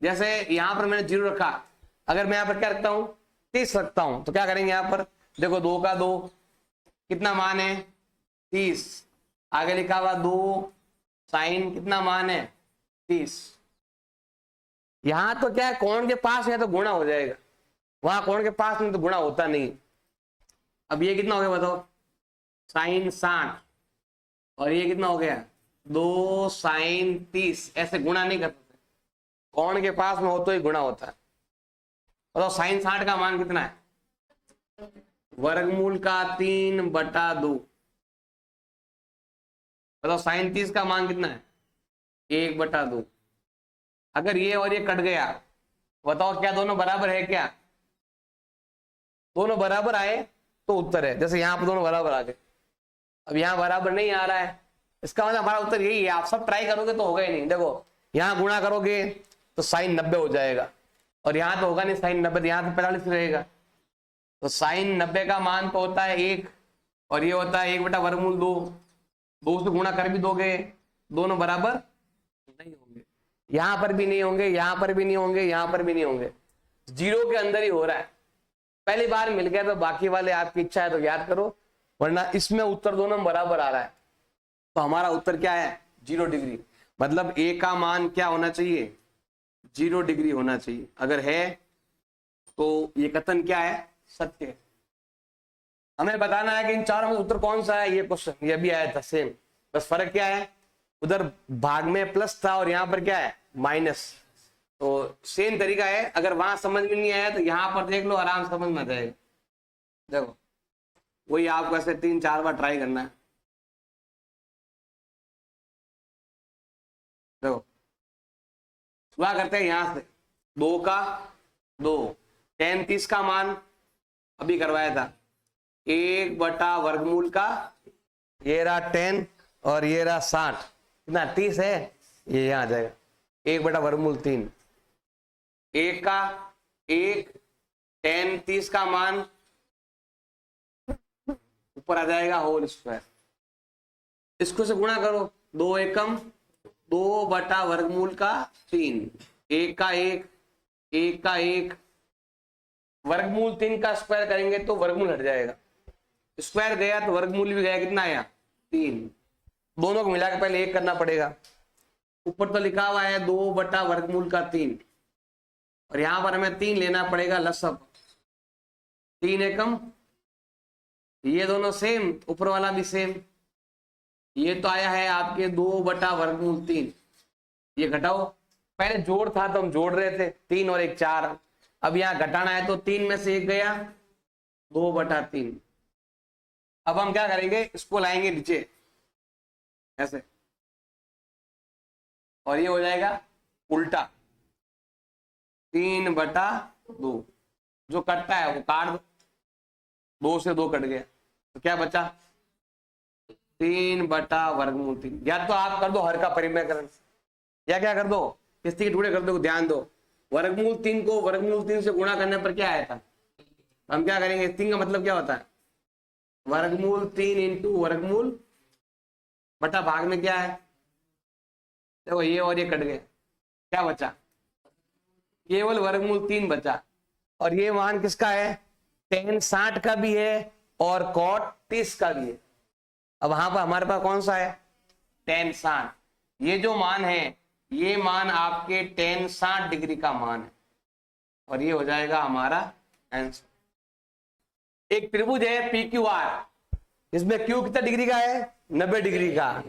जैसे यहां पर मैंने 0 रखा, अगर मैं यहां पर क्या रखता हूं 30 रखता हूं तो क्या करेंगे यहां पर, देखो 2 का 2 कितना मान है 30, आगे लिखा हुआ 2 साइन कितना मान है 30। यहां तो क्या है कोण के पास है तो गुणा हो जाएगा, वहां कोण के पास नहीं तो गुणा होता नहीं। अब ये कितना हो गया बताओ साइन 60 और ये कितना हो गया 2 साइन 30। ऐसे गुणा नहीं कर सकते, कोण के पास में हो तो ही गुणा होता है। बताओ साइन 60 का मान कितना है वर्गमूल का 3/2। बताओ साइन 30 का मान कितना है 1/2। अगर ये और ये कट गया, बताओ क्या दोनों बराबर है क्या, दोनों बराबर आए तो उत्तर है। जैसे यहाँ पर दोनों बराबर आ गए, अब यहाँ बराबर नहीं आ रहा है, इसका मतलब हमारा उत्तर यही है। आप सब ट्राई करोगे तो होगा ही नहीं। देखो यहाँ गुणा करोगे तो साइन 90 हो जाएगा, और यहाँ तो होगा नहीं साइन 90, यहाँ तो 45 रहेगा। तो साइन 90 का मान तो होता है 1 और ये होता है 1/2। 2 से गुणा कर भी दोगे दोनों बराबर नहीं होंगे, यहां पर भी नहीं होंगे, यहां पर भी नहीं होंगे, यहां पर भी नहीं होंगे, 0 के अंदर ही हो रहा है। पहली बार मिल गया तो बाकी वाले आपकी इच्छा है तो याद करो, वरना इसमें उत्तर दोनों बराबर आ रहा है। तो हमारा उत्तर क्या है 0 डिग्री। मतलब ए का मान क्या होना चाहिए 0 डिग्री होना चाहिए। अगर है तो ये कथन क्या है सत्य है। हमें बताना है कि इन चारों में उत्तर कौन सा है। ये क्वेश्चन ये भी आया था सेम, बस फर्क क्या है उधर भाग में प्लस था और यहाँ पर क्या है माइनस। तो सेम तरीका है, अगर वहां समझ में नहीं आया तो यहाँ पर देख लो आराम से समझ में आ जाएगा। देखो वही आपको ऐसे 3-4 बार ट्राई करना है। देखो क्या करते हैं यहां से 2 का 2 tan 30 का मान अभी करवाया था 1/वर्गमूल का, ये रहा 10 और ये रहा 60, कितना 30 है, ये यहाँ आ जाएगा 1/3। 1 का 1 tan 30 का मान ऊपर आ जाएगा होल स्क्वायर, इसको से गुणा करो 2 एकम 2/वर्गमूल का 3। 1 का 1 1 का 1 वर्गमूल 3 का स्क्वायर करेंगे तो वर्गमूल हट जाएगा, स्क्वायर गया तो वर्गमूल भी गया, कितना आया 3। दोनों को मिलाकर पहले 1 करना पड़ेगा। ऊपर तो लिखा हुआ है 2/वर्गमूल का 3 और यहां पर हमें 3 लेना पड़ेगा लसब। 3 एकम ये दोनों सेम, ऊपर वाला भी सेम। ये तो आया है आपके 2/वर्गमूल 3। ये घटाओ, पहले जोड़ था तो हम जोड़ रहे थे 3 और 1 4, अब यहाँ घटाना है तो 3 में से 1 गया 2/3। अब हम क्या करेंगे इसको लाएंगे नीचे ऐसे और ये हो जाएगा उल्टा 3/2। जो कटता है वो काट दो, 2 से 2 कट गया तो क्या बचा 3/वर्गमूल 3। या तो आप कर दो हर का परिमेयकरण, या क्या कर दो किसी के टुकड़े कर दो। ध्यान दो वर्गमूल 3 को वर्गमूल 3 से गुणा करने पर क्या आया था, हम क्या करेंगे 3 का मतलब क्या होता है वर्गमूल 3 इंटू वर्गमूल बटा भाग में क्या है, देखो ये और ये कट गए क्या बचा केवल वर्गमूल 3 बचा। और ये मान किसका है? tan 60 का भी है और cot 30 का भी है। अब वहां पर हमारे पास कौन सा है? tan 60। ये जो मान है ये मान आपके tan 60 डिग्री का मान है और ये हो जाएगा हमारा आंसर। एक त्रिभुज है PQR, इसमें Q कितना डिग्री का है? 90 डिग्री का।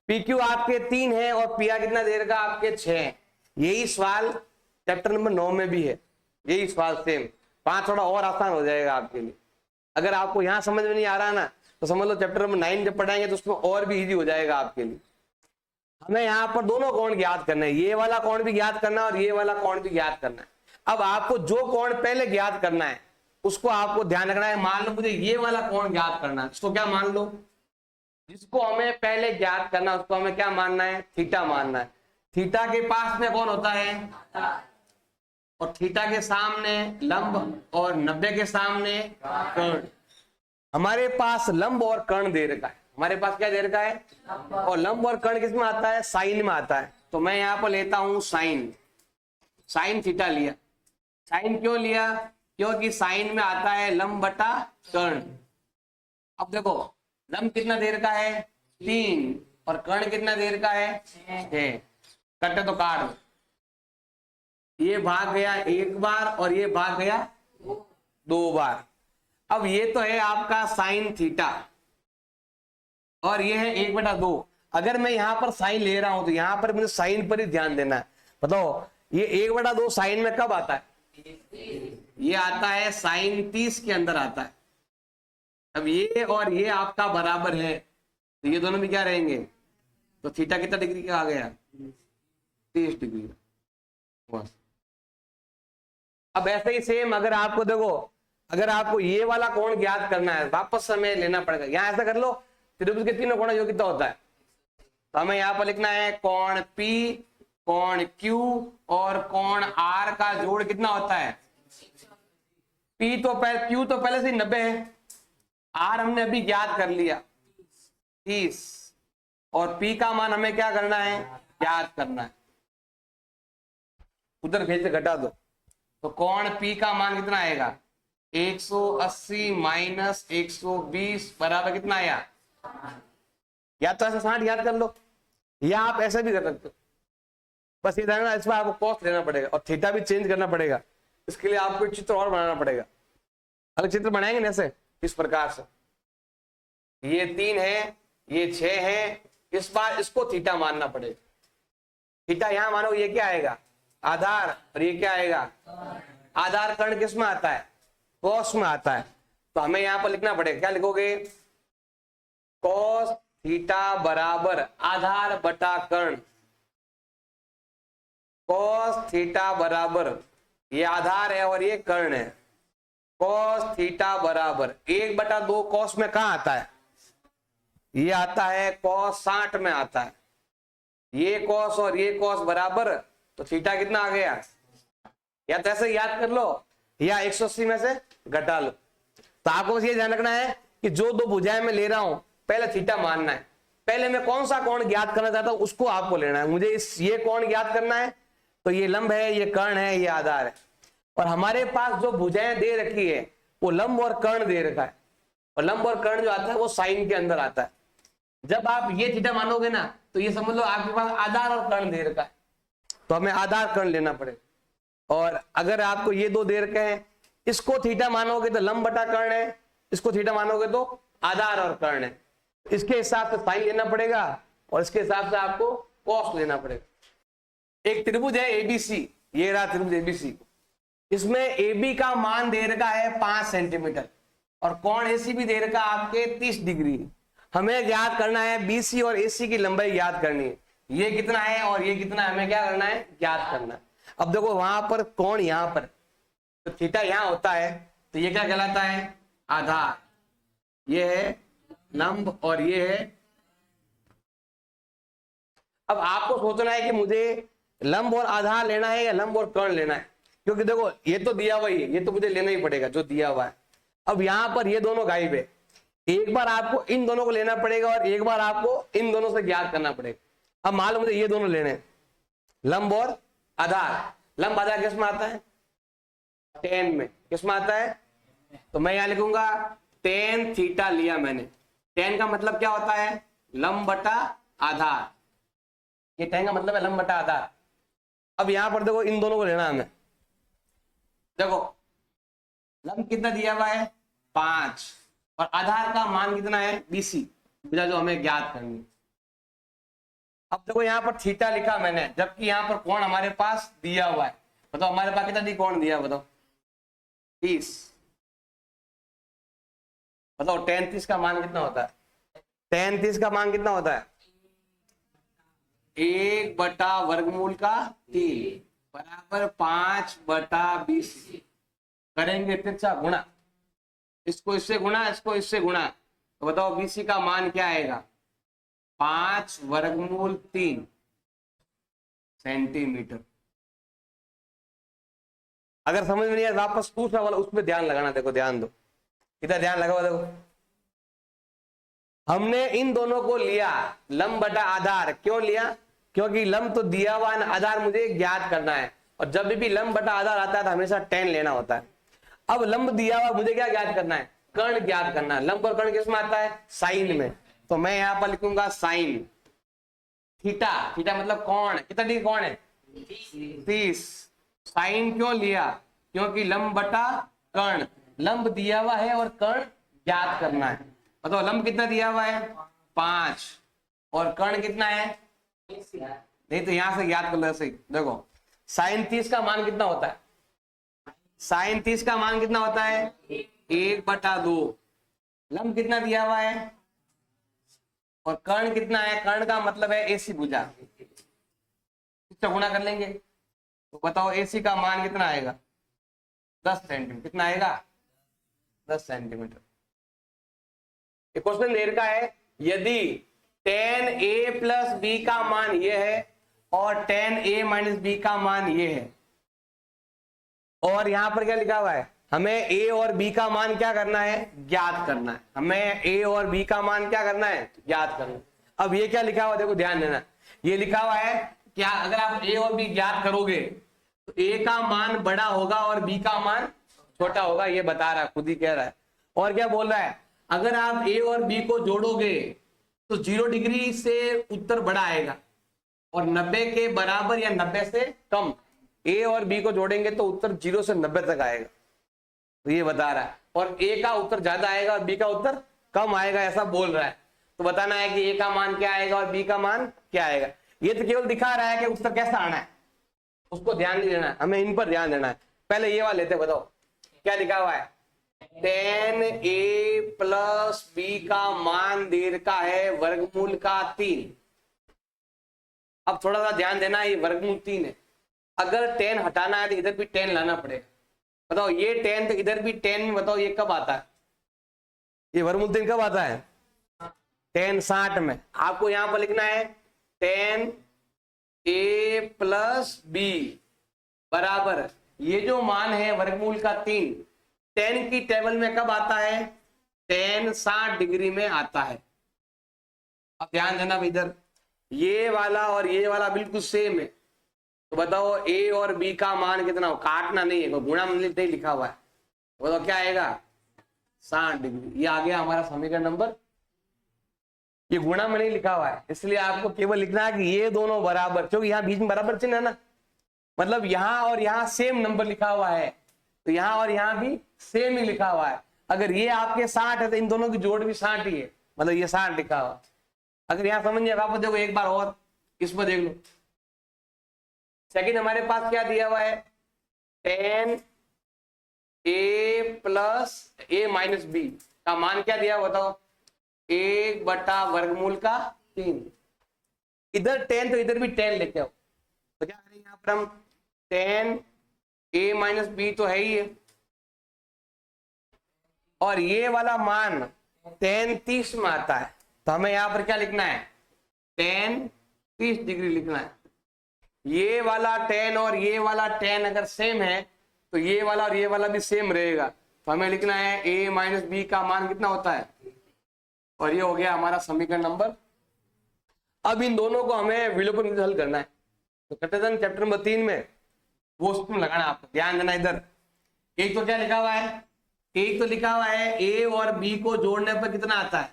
PQ आपके 3 है और PR कितना देर का? आपके 6। यही सवाल चैप्टर नंबर 9 में भी है, यही सवाल सेम। 5 थोड़ा और आसान हो जाएगा आपके लिए। अगर आपको यहां समझ में नहीं आ रहा ना तो समझ लो चैप्टर नंबर 9 जब पढ़ाएंगे तो उसमें और भी इजी हो जाएगा आपके लिए। हमें यहाँ पर दोनों कोण ज्ञात करना है, ये वाला कोण भी ज्ञात करना है और ये वाला कोण भी ज्ञात करना है। अब आपको जो कोण पहले ज्ञात करना है उसको आपको ध्यान रखना है। मान लो मुझे ये वाला कोण ज्ञात करना है, इसको क्या मान लो? जिसको हमें पहले ज्ञात करना है उसको हमें क्या मानना है? थीटा मानना है। थीटा के पास में कौन होता है? और थीटा के सामने लंब और 90 के सामने कर्ण। हमारे पास लंब और कर्ण दे रखा है। हमारे पास क्या दे रखा है? और लंब और कर्ण किस में आता है? साइन में आता है। तो मैं यहां पर लेता हूं साइन थीटा लिया। साइन क्यों लिया? क्योंकि साइन में आता है लंब बटा कर्ण। अब देखो लंब कितना देर का है? 3 और कर्ण कितना देर का है? 6। कटे तो काट दो। ये भाग गया 1 बार और ये भाग गया 2 बार। अब ये तो है आपका साइन थीटा और ये है 1/2। अगर मैं यहां पर साइन ले रहा हूं तो यहां पर मुझे साइन पर ही ध्यान देना है। बताओ ये 1/2 साइन में कब आता है? ये आता है साइन 30 के अंदर आता है। अब ये और ये आपका बराबर है तो ये दोनों भी क्या रहेंगे? तो थीटा कितना डिग्री का आ गया? 30 डिग्री का। अब ऐसे ही सेम अगर आपको देखो, अगर आपको ये वाला कोण ज्ञात करना है वापस हमें लेना पड़ेगा। यहां ऐसा कर लो त्रिभुज के तीनों कोण जो कितना होता है तो हमें यहां पर लिखना है कोण P, कोण Q और कोण R का जोड़ कितना होता है? Q तो पहले से 90 है, R हमने अभी ज्ञात कर लिया 30 और P का मान हमें क्या करना है? ज्ञात करना है। उधर भेज से घटा दो तो कोण P का मान कितना आएगा? 180 माइनस 120 बराबर कितना आया? या तो ऐसा 60 याद कर लो या आप ऐसा भी कर सकते हो। बस ये ध्यान, इसमें आपको कॉस्ट लेना पड़ेगा और थीटा भी चेंज करना पड़ेगा। इसके लिए आपको एक चित्र और बनाना पड़ेगा। अलग चित्र बनाएंगे जैसे इस प्रकार से, ये 3 है, ये 6 है। इस बार इसको थीटा मानना पड़ेगा। थीटा यहां मानो ये क्या आएगा? आधार। और ये क्या आएगा? आधार। कर्ण किस में आता है? कॉस में आता है। तो हमें यहां पर लिखना पड़ेगा, क्या लिखोगे? कॉस थीटा बराबर आधार बटा कर्ण। कॉस थीटा बराबर, ये आधार है और ये कर्ण है। कॉस थीटा बराबर 1/2 कॉस में कहां आता है? ये आता है कॉस 60 में आता है। ये कॉस और ये कॉस बराबर, तो थीटा कितना आ गया? या तो ऐसे याद कर लो या 180 में से घटा लो। तो आपको बस ये ध्यान रखना है कि जो दो भुजाएं मैं ले रहा हूं पहले थीटा मानना है। पहले मैं कौन सा कोण ज्ञात करना चाहता हूं उसको आपको लेना है। मुझे ये कोण ज्ञात करना है तो ये लंब है, ये कर्ण है, ये आधार है। और हमारे पास जो भुजाएं दे रखी है वो लंब और कर्ण दे रखा है। और लंब और कर्ण जो आता है वो साइन के अंदर आता है। जब आप ये थीटा मानोगे ना तो ये समझ लो आपके पास आधार और कर्ण दे रखा है, तो हमें आधार कर्ण लेना पड़ेगा। और अगर आपको ये दो दे रखे हैं, इसको थीटा मानोगे तो लंब बटा कर्ण है, इसको थीटा मानोगे तो आधार और कर्ण है। इसके हिसाब से साइन लेना पड़ेगा और इसके हिसाब से आपको कॉस लेना पड़ेगा। एक त्रिभुज है एबीसी, ये रहा त्रिभुज एबीसी। इसमें AB का मान दे रखा है 5 सेंटीमीटर और कोण AC भी दे रखा आपके 30 डिग्री। हमें ज्ञात करना है BC और AC की लंबाई ज्ञात करनी है। ये कितना है और ये कितना है, हमें क्या करना है? ज्ञात करना है। अब देखो वहां पर कोण यहां पर, तो थीटा यहां होता है तो ये क्या कहलाता है? आधार। ये है लंब और ये है। अब आपको सोचना है कि मुझे लंब और आधार लेना है या लंब और कर्ण लेना है, क्योंकि देखो ये तो दिया हुआ ही है, ये तो मुझे लेना ही पड़ेगा जो दिया हुआ है। अब यहां पर ये दोनों गायब है, एक बार आपको इन दोनों को लेना पड़ेगा और एक बार आपको इन दोनों से ज्ञात करना पड़ेगा। अब मान लो मुझे ये दोनों लेने हैं, लंब और आधार। लंब आधार किस में आता है? टेन में। किस में आता है? तो मैं यहां लिखूंगा टेन थीटा लिया मैंने। टेन का मतलब क्या होता है? लंब बटा आधार। ये टेन का मतलब है लंब बटा आधार। अब यहां पर देखो, इन दोनों को लेना हमें। देखो लंब कितना दिया हुआ है? 5, और आधार का मान कितना है? BC, जो हमें ज्ञात करनी है। अब देखो यहाँ पर थीटा लिखा मैंने, जबकि यहाँ पर कोण हमारे पास दिया हुआ है। बताओ हमारे पास कितना कोण दिया? बताओ 30। बताओ tan 30 का मान कितना होता है? tan 30 का मान कितना होता है? 1/वर्गमूल का 3 बराबर 5/20। करेंगे तिरछा गुणा, इसको इससे गुणा, इसको इससे गुणा, तो बताओ BC का मान क्या आएगा? 5/3 सेंटीमीटर। अगर समझ में नहीं आया वापस दूसरा वाला उसमें ध्यान लगाना। देखो ध्यान दो, इधर ध्यान लगाओ। देखो हमने इन दोनों को लिया लंब बटा आधार। क्यों लिया? क्योंकि लंब तो दिया हुआ है, आधार मुझे ज्ञात करना है। और जब भी लंब बटा आधार आता है तो हमेशा tan लेना होता है। अब लंब दिया हुआ, मुझे क्या ज्ञात करना है? कर्ण ज्ञात करना है। लंब और कर्ण किस में आता है? साइन में। तो मैं यहां पर लिखूंगा साइन थीटा। थीटा मतलब कोण। कितना डिग्री कोण है? 30। साइन क्यों लिया? क्योंकि लंब बटा कर्ण, लंब दिया हुआ है और कर्ण ज्ञात करना है। बताओ लंब कितना दिया हुआ है? 5, और कर्ण कितना है? नहीं तो यहां से ज्ञात कर लो ऐसे ही। देखो साइन 30 का मान कितना होता है? साइन 30 का मान कितना होता है? 1/2। लंब कितना दिया हुआ है और कर्ण कितना है? कर्ण का मतलब है AC भुजा, इससे गुणा कर लेंगे। तो बताओ AC का मान कितना आएगा? 10 सेंटीमीटर। कितना आएगा? 10 सेंटीमीटर। एक क्वेश्चन दे रखा है, यदि tan A प्लस B का मान ये है और tan A माइनस B का मान ये है, और यहां पर क्या लिखा हुआ है? हमें A और B का मान क्या करना है? ज्ञात करना है। हमें A और B का मान क्या करना है? ज्ञात करना है। अब ये क्या लिखा हुआ? देखो ध्यान देना, ये लिखा हुआ है क्या? अगर आप A और B ज्ञात करोगे तो A का मान बड़ा होगा और B का मान छोटा होगा। ये बता रहा है, खुद ही कह रहा है। और क्या बोल रहा है? अगर आप A और B को जोड़ोगे तो 0 डिग्री से उत्तर बड़ा आएगा, और 90 के बराबर या 90 से कम A और B को जोड़ेंगे तो उत्तर 0 से 90 तक आएगा। तो ये बता रहा है, और A का उत्तर ज्यादा आएगा और B का उत्तर कम आएगा, ऐसा बोल रहा है। तो बताना है कि A का मान क्या आएगा और B का मान क्या आएगा। ये तो केवल दिखा रहा है कि उत्तर कैसा आना है, उसको ध्यान नहीं देना है, हमें इन पर ध्यान देना है। पहले ये वाले लेते, बताओ क्या लिखा हुआ है? tan A प्लस B का मान दे रखा है वर्गमूल का 3। अब थोड़ा सा ध्यान देना, ये वर्गमूल 3 है। अगर tan हटाना है तो इधर भी tan लाना पड़ेगा। बताओ ये tan तो इधर भी tan में, बताओ ये कब आता है? ये वर्गमूल 3 कब आता है? tan 60 में। आपको यहां पर लिखना है tan A प्लस B बराबर, ये जो मान है वर्गमूल का 3, tan की टेबल में कब आता है? tan 60 डिग्री में आता है। अब ध्यान देना इधर, ये वाला और ये वाला बिल्कुल सेम है। तो बताओ A और B का मान कितना हो? काटना नहीं है, गुणा में नहीं लिखा हुआ है। बताओ क्या आएगा? 60 डिग्री। ये आ गया हमारा समीकरण नंबर। ये गुणा में नहीं लिखा हुआ है, इसलिए आपको केवल लिखना है कि ये दोनों बराबर, क्योंकि यहाँ बीच में बराबर चिन्ह है ना, मतलब यहाँ और यहाँ सेम नंबर लिखा हुआ है, तो यहाँ और यहाँ भी सेम ही लिखा हुआ है। अगर ये आपके 60 है तो इन दोनों की जोड़ भी 60 ही है, मतलब ये 60 लिखा हुआ। अगर यहाँ समझ नहीं, वापस देखो एक बार और, इसमें देख लो। सेकंड हमारे पास क्या दिया हुआ है? tan A plus A minus B का मान क्या दिया, बताओ? 1/वर्गमूल का 3। इधर tan तो इधर भी tan लेके आओ, तो क्या करेंगे यहाँ पर हम? tan A माइनस B तो है ही है, और ये वाला मान tan 30 में आता है, तो हमें यहाँ पर क्या लिखना है? tan 30 डिग्री लिखना है। ये वाला tan और ये वाला tan अगर सेम है तो ये वाला और ये वाला भी सेम रहेगा, तो हमें लिखना है A माइनस B का मान कितना होता है, और ये हो गया हमारा समीकरण नंबर। अब इन दोनों को हमें विलोपन विधि हल करना है। तो करते थे चैप्टर नंबर 3 में वो उसमें लगाना आपको, ध्यान देना इधर। एक तो क्या लिखा हुआ है, एक तो लिखा हुआ है ए और बी को जोड़ने पर कितना आता है,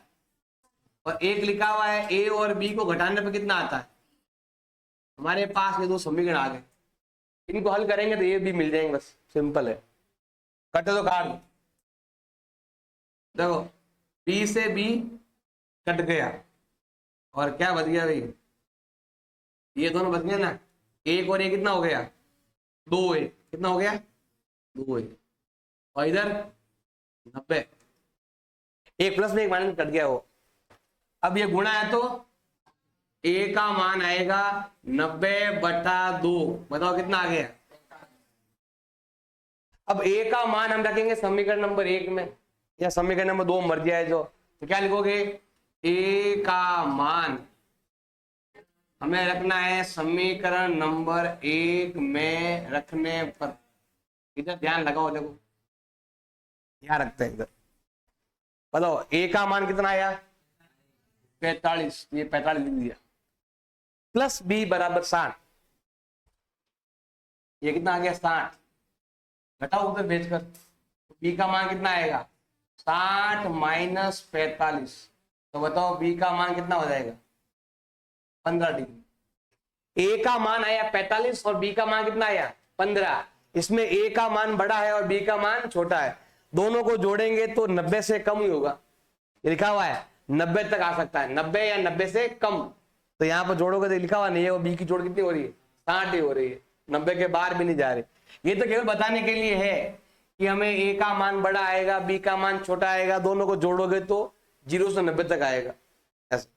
और एक लिखा हुआ है ए और बी को घटाने पर कितना आता है। हमारे पास ये दो समीकरण आ गए, इनको हल करेंगे तो ये भी मिल जाएंगे, बस सिंपल है। कटे तो काट दो। देखो बी से बी कट गया और क्या बच गया भाई, ये दोनों बच गए ना, एक और एक कितना हो गया, 2a, कितना हो गया 2a, और इधर 90, एक प्लस में एक माइनस कट गया वो। अब ये गुणा है तो a का मान आएगा 90/2, बताओ कितना आ गया। अब a का मान हम रखेंगे समीकरण नंबर 1 में या समीकरण नंबर 2 मर जाए जो, तो क्या लिखोगे, a का मान हमें रखना है समीकरण नंबर 1 में रखने पर, इधर ध्यान लगाओ, देखो ध्यान रखते हैं इधर। बताओ a का मान कितना आया 45, ये 45 लिख दिया, प्लस b बराबर 60, ये कितना आ गया 60, घटाओ उधर भेजकर, b का मान कितना आएगा 60 माइनस 45, तो बताओ b का मान कितना हो जाएगा 15 डिग्री। a का मान आया 45 और b का मान कितना आया 15, इसमें a का मान बड़ा है और b का मान छोटा है, दोनों को जोड़ेंगे तो 90 से कम ही होगा, लिखा हुआ है 90 तक आ सकता है, 90 या 90 से कम, तो यहाँ पर जोड़ोगे तो लिखा हुआ नहीं है, वो b की जोड़ कितनी हो रही है 60 ही हो रही है, 90 के बाहर भी नहीं जा रही। ये तो केवल बताने के लिए है कि हमें a का मान बड़ा आएगा b का मान छोटा आएगा, दोनों को जोड़ोगे तो 0 से 90 तक आएगा ऐसा।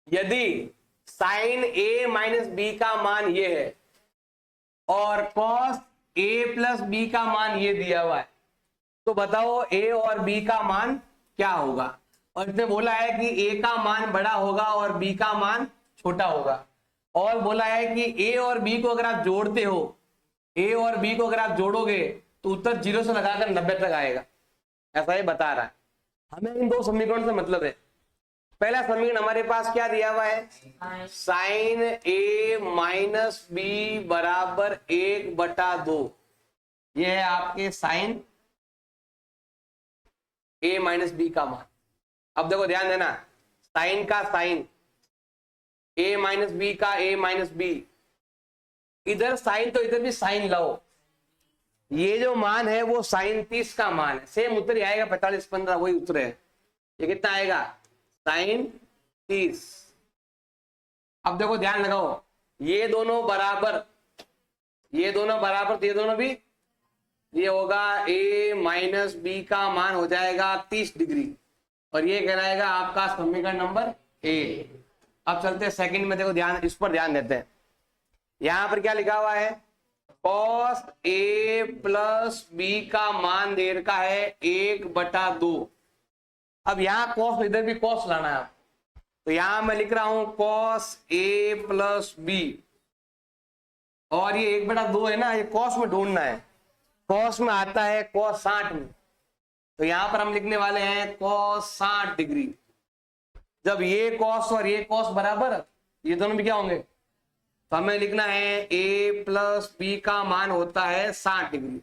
यदि साइन a माइनस बी का मान ये है और कॉस a प्लस बी का मान ये दिया हुआ है, तो बताओ a और b का मान क्या होगा। और इसने बोला है कि a का मान बड़ा होगा और b का मान छोटा होगा, और बोला है कि a और b को अगर आप जोड़ते हो, a और b को अगर आप जोड़ोगे तो उत्तर 0 से लगाकर 90 तक आएगा, ऐसा ही बता रहा है। हमें इन दो समीकरण से मतलब है। पहला समीकरण हमारे पास क्या दिया हुआ है, साइन a माइनस बी बराबर 1/2, ये है आपके साइन a माइनस बी का मान। अब देखो ध्यान देना, साइन का साइन, a माइनस बी का a माइनस बी, इधर साइन तो इधर भी साइन लाओ, ये जो मान है वो साइन 30 का मान है, सेम उत्तर ही आएगा 45/15, वही उत्तर है। ये कितना आएगा साइन 30। अब देखो ध्यान लगाओ, ये दोनों बराबर, ये दोनों बराबर, तो ये दोनों भी, ये होगा a माइनस बी का मान हो जाएगा 30 डिग्री, और ये कहलाएगा आपका समीकरण नंबर ए। अब चलते हैं सेकंड में, देखो ध्यान, इस पर ध्यान देते हैं। यहां पर क्या लिखा हुआ है, कॉस a प्लस बी का मान दे रखा है 1/2। अब यहाँ कॉस, इधर भी कॉस लाना है, तो यहां मैं लिख रहा हूं कॉस a प्लस बी, और ये 1/2 है ना, ये कॉस में ढूंढना है, कॉस में आता है कॉस 60 में, तो यहां पर हम लिखने वाले हैं कॉस 60 डिग्री। जब ये कॉस और ये कॉस बराबर, ये दोनों भी क्या होंगे, तो हमें लिखना है a प्लस बी का मान होता है 60 डिग्री,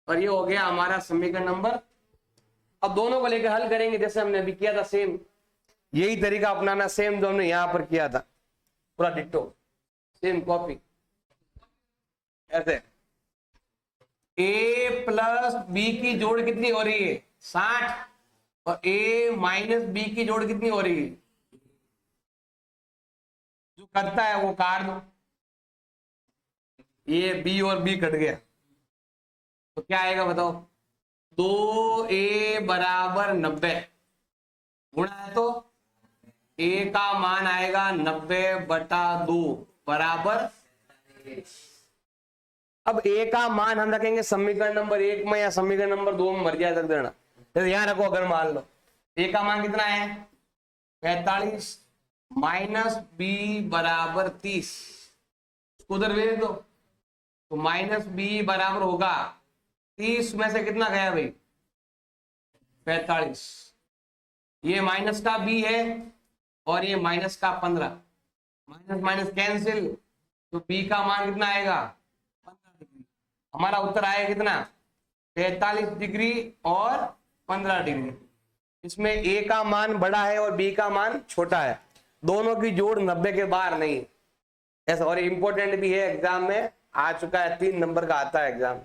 और ये हो गया हमारा समीकरण नंबर। अब दोनों को लेकर हल करेंगे जैसे हमने अभी किया था, सेम यही तरीका अपनाना, सेम जो हमने यहां पर किया था, पूरा डिट्टो सेम कॉपी। ऐसे a प्लस बी की जोड़ कितनी हो रही है 60, और a माइनस बी की जोड़ कितनी हो रही है, जो करता है वो काट दो, ये b और b कट गया, तो क्या आएगा बताओ, 2a बराबर 90, गुणा है तो a का मान आएगा 90/2 बराबर। अब a का मान हम रखेंगे समीकरण नंबर 1 में या समीकरण नंबर 2 में, मर्जी रख देना। तो ध्यान रखो, अगर मान लो a का मान कितना है 45 माइनस b बराबर 30, उधर भेज दो, तो माइनस b बराबर होगा 30 में से कितना गया भाई 45, ये माइनस का b है और ये माइनस का 15, माइनस माइनस कैंसिल, तो b का मान कितना आएगा हमारा उत्तर आएगा कितना, 45 डिग्री और 15 डिग्री। इसमें ए का मान बड़ा है और बी का मान छोटा है, दोनों की जोड़ 90 के बाहर नहीं ऐसा। और इम्पोर्टेंट भी है, एग्जाम में आ चुका है, 3 नंबर का आता है एग्जाम।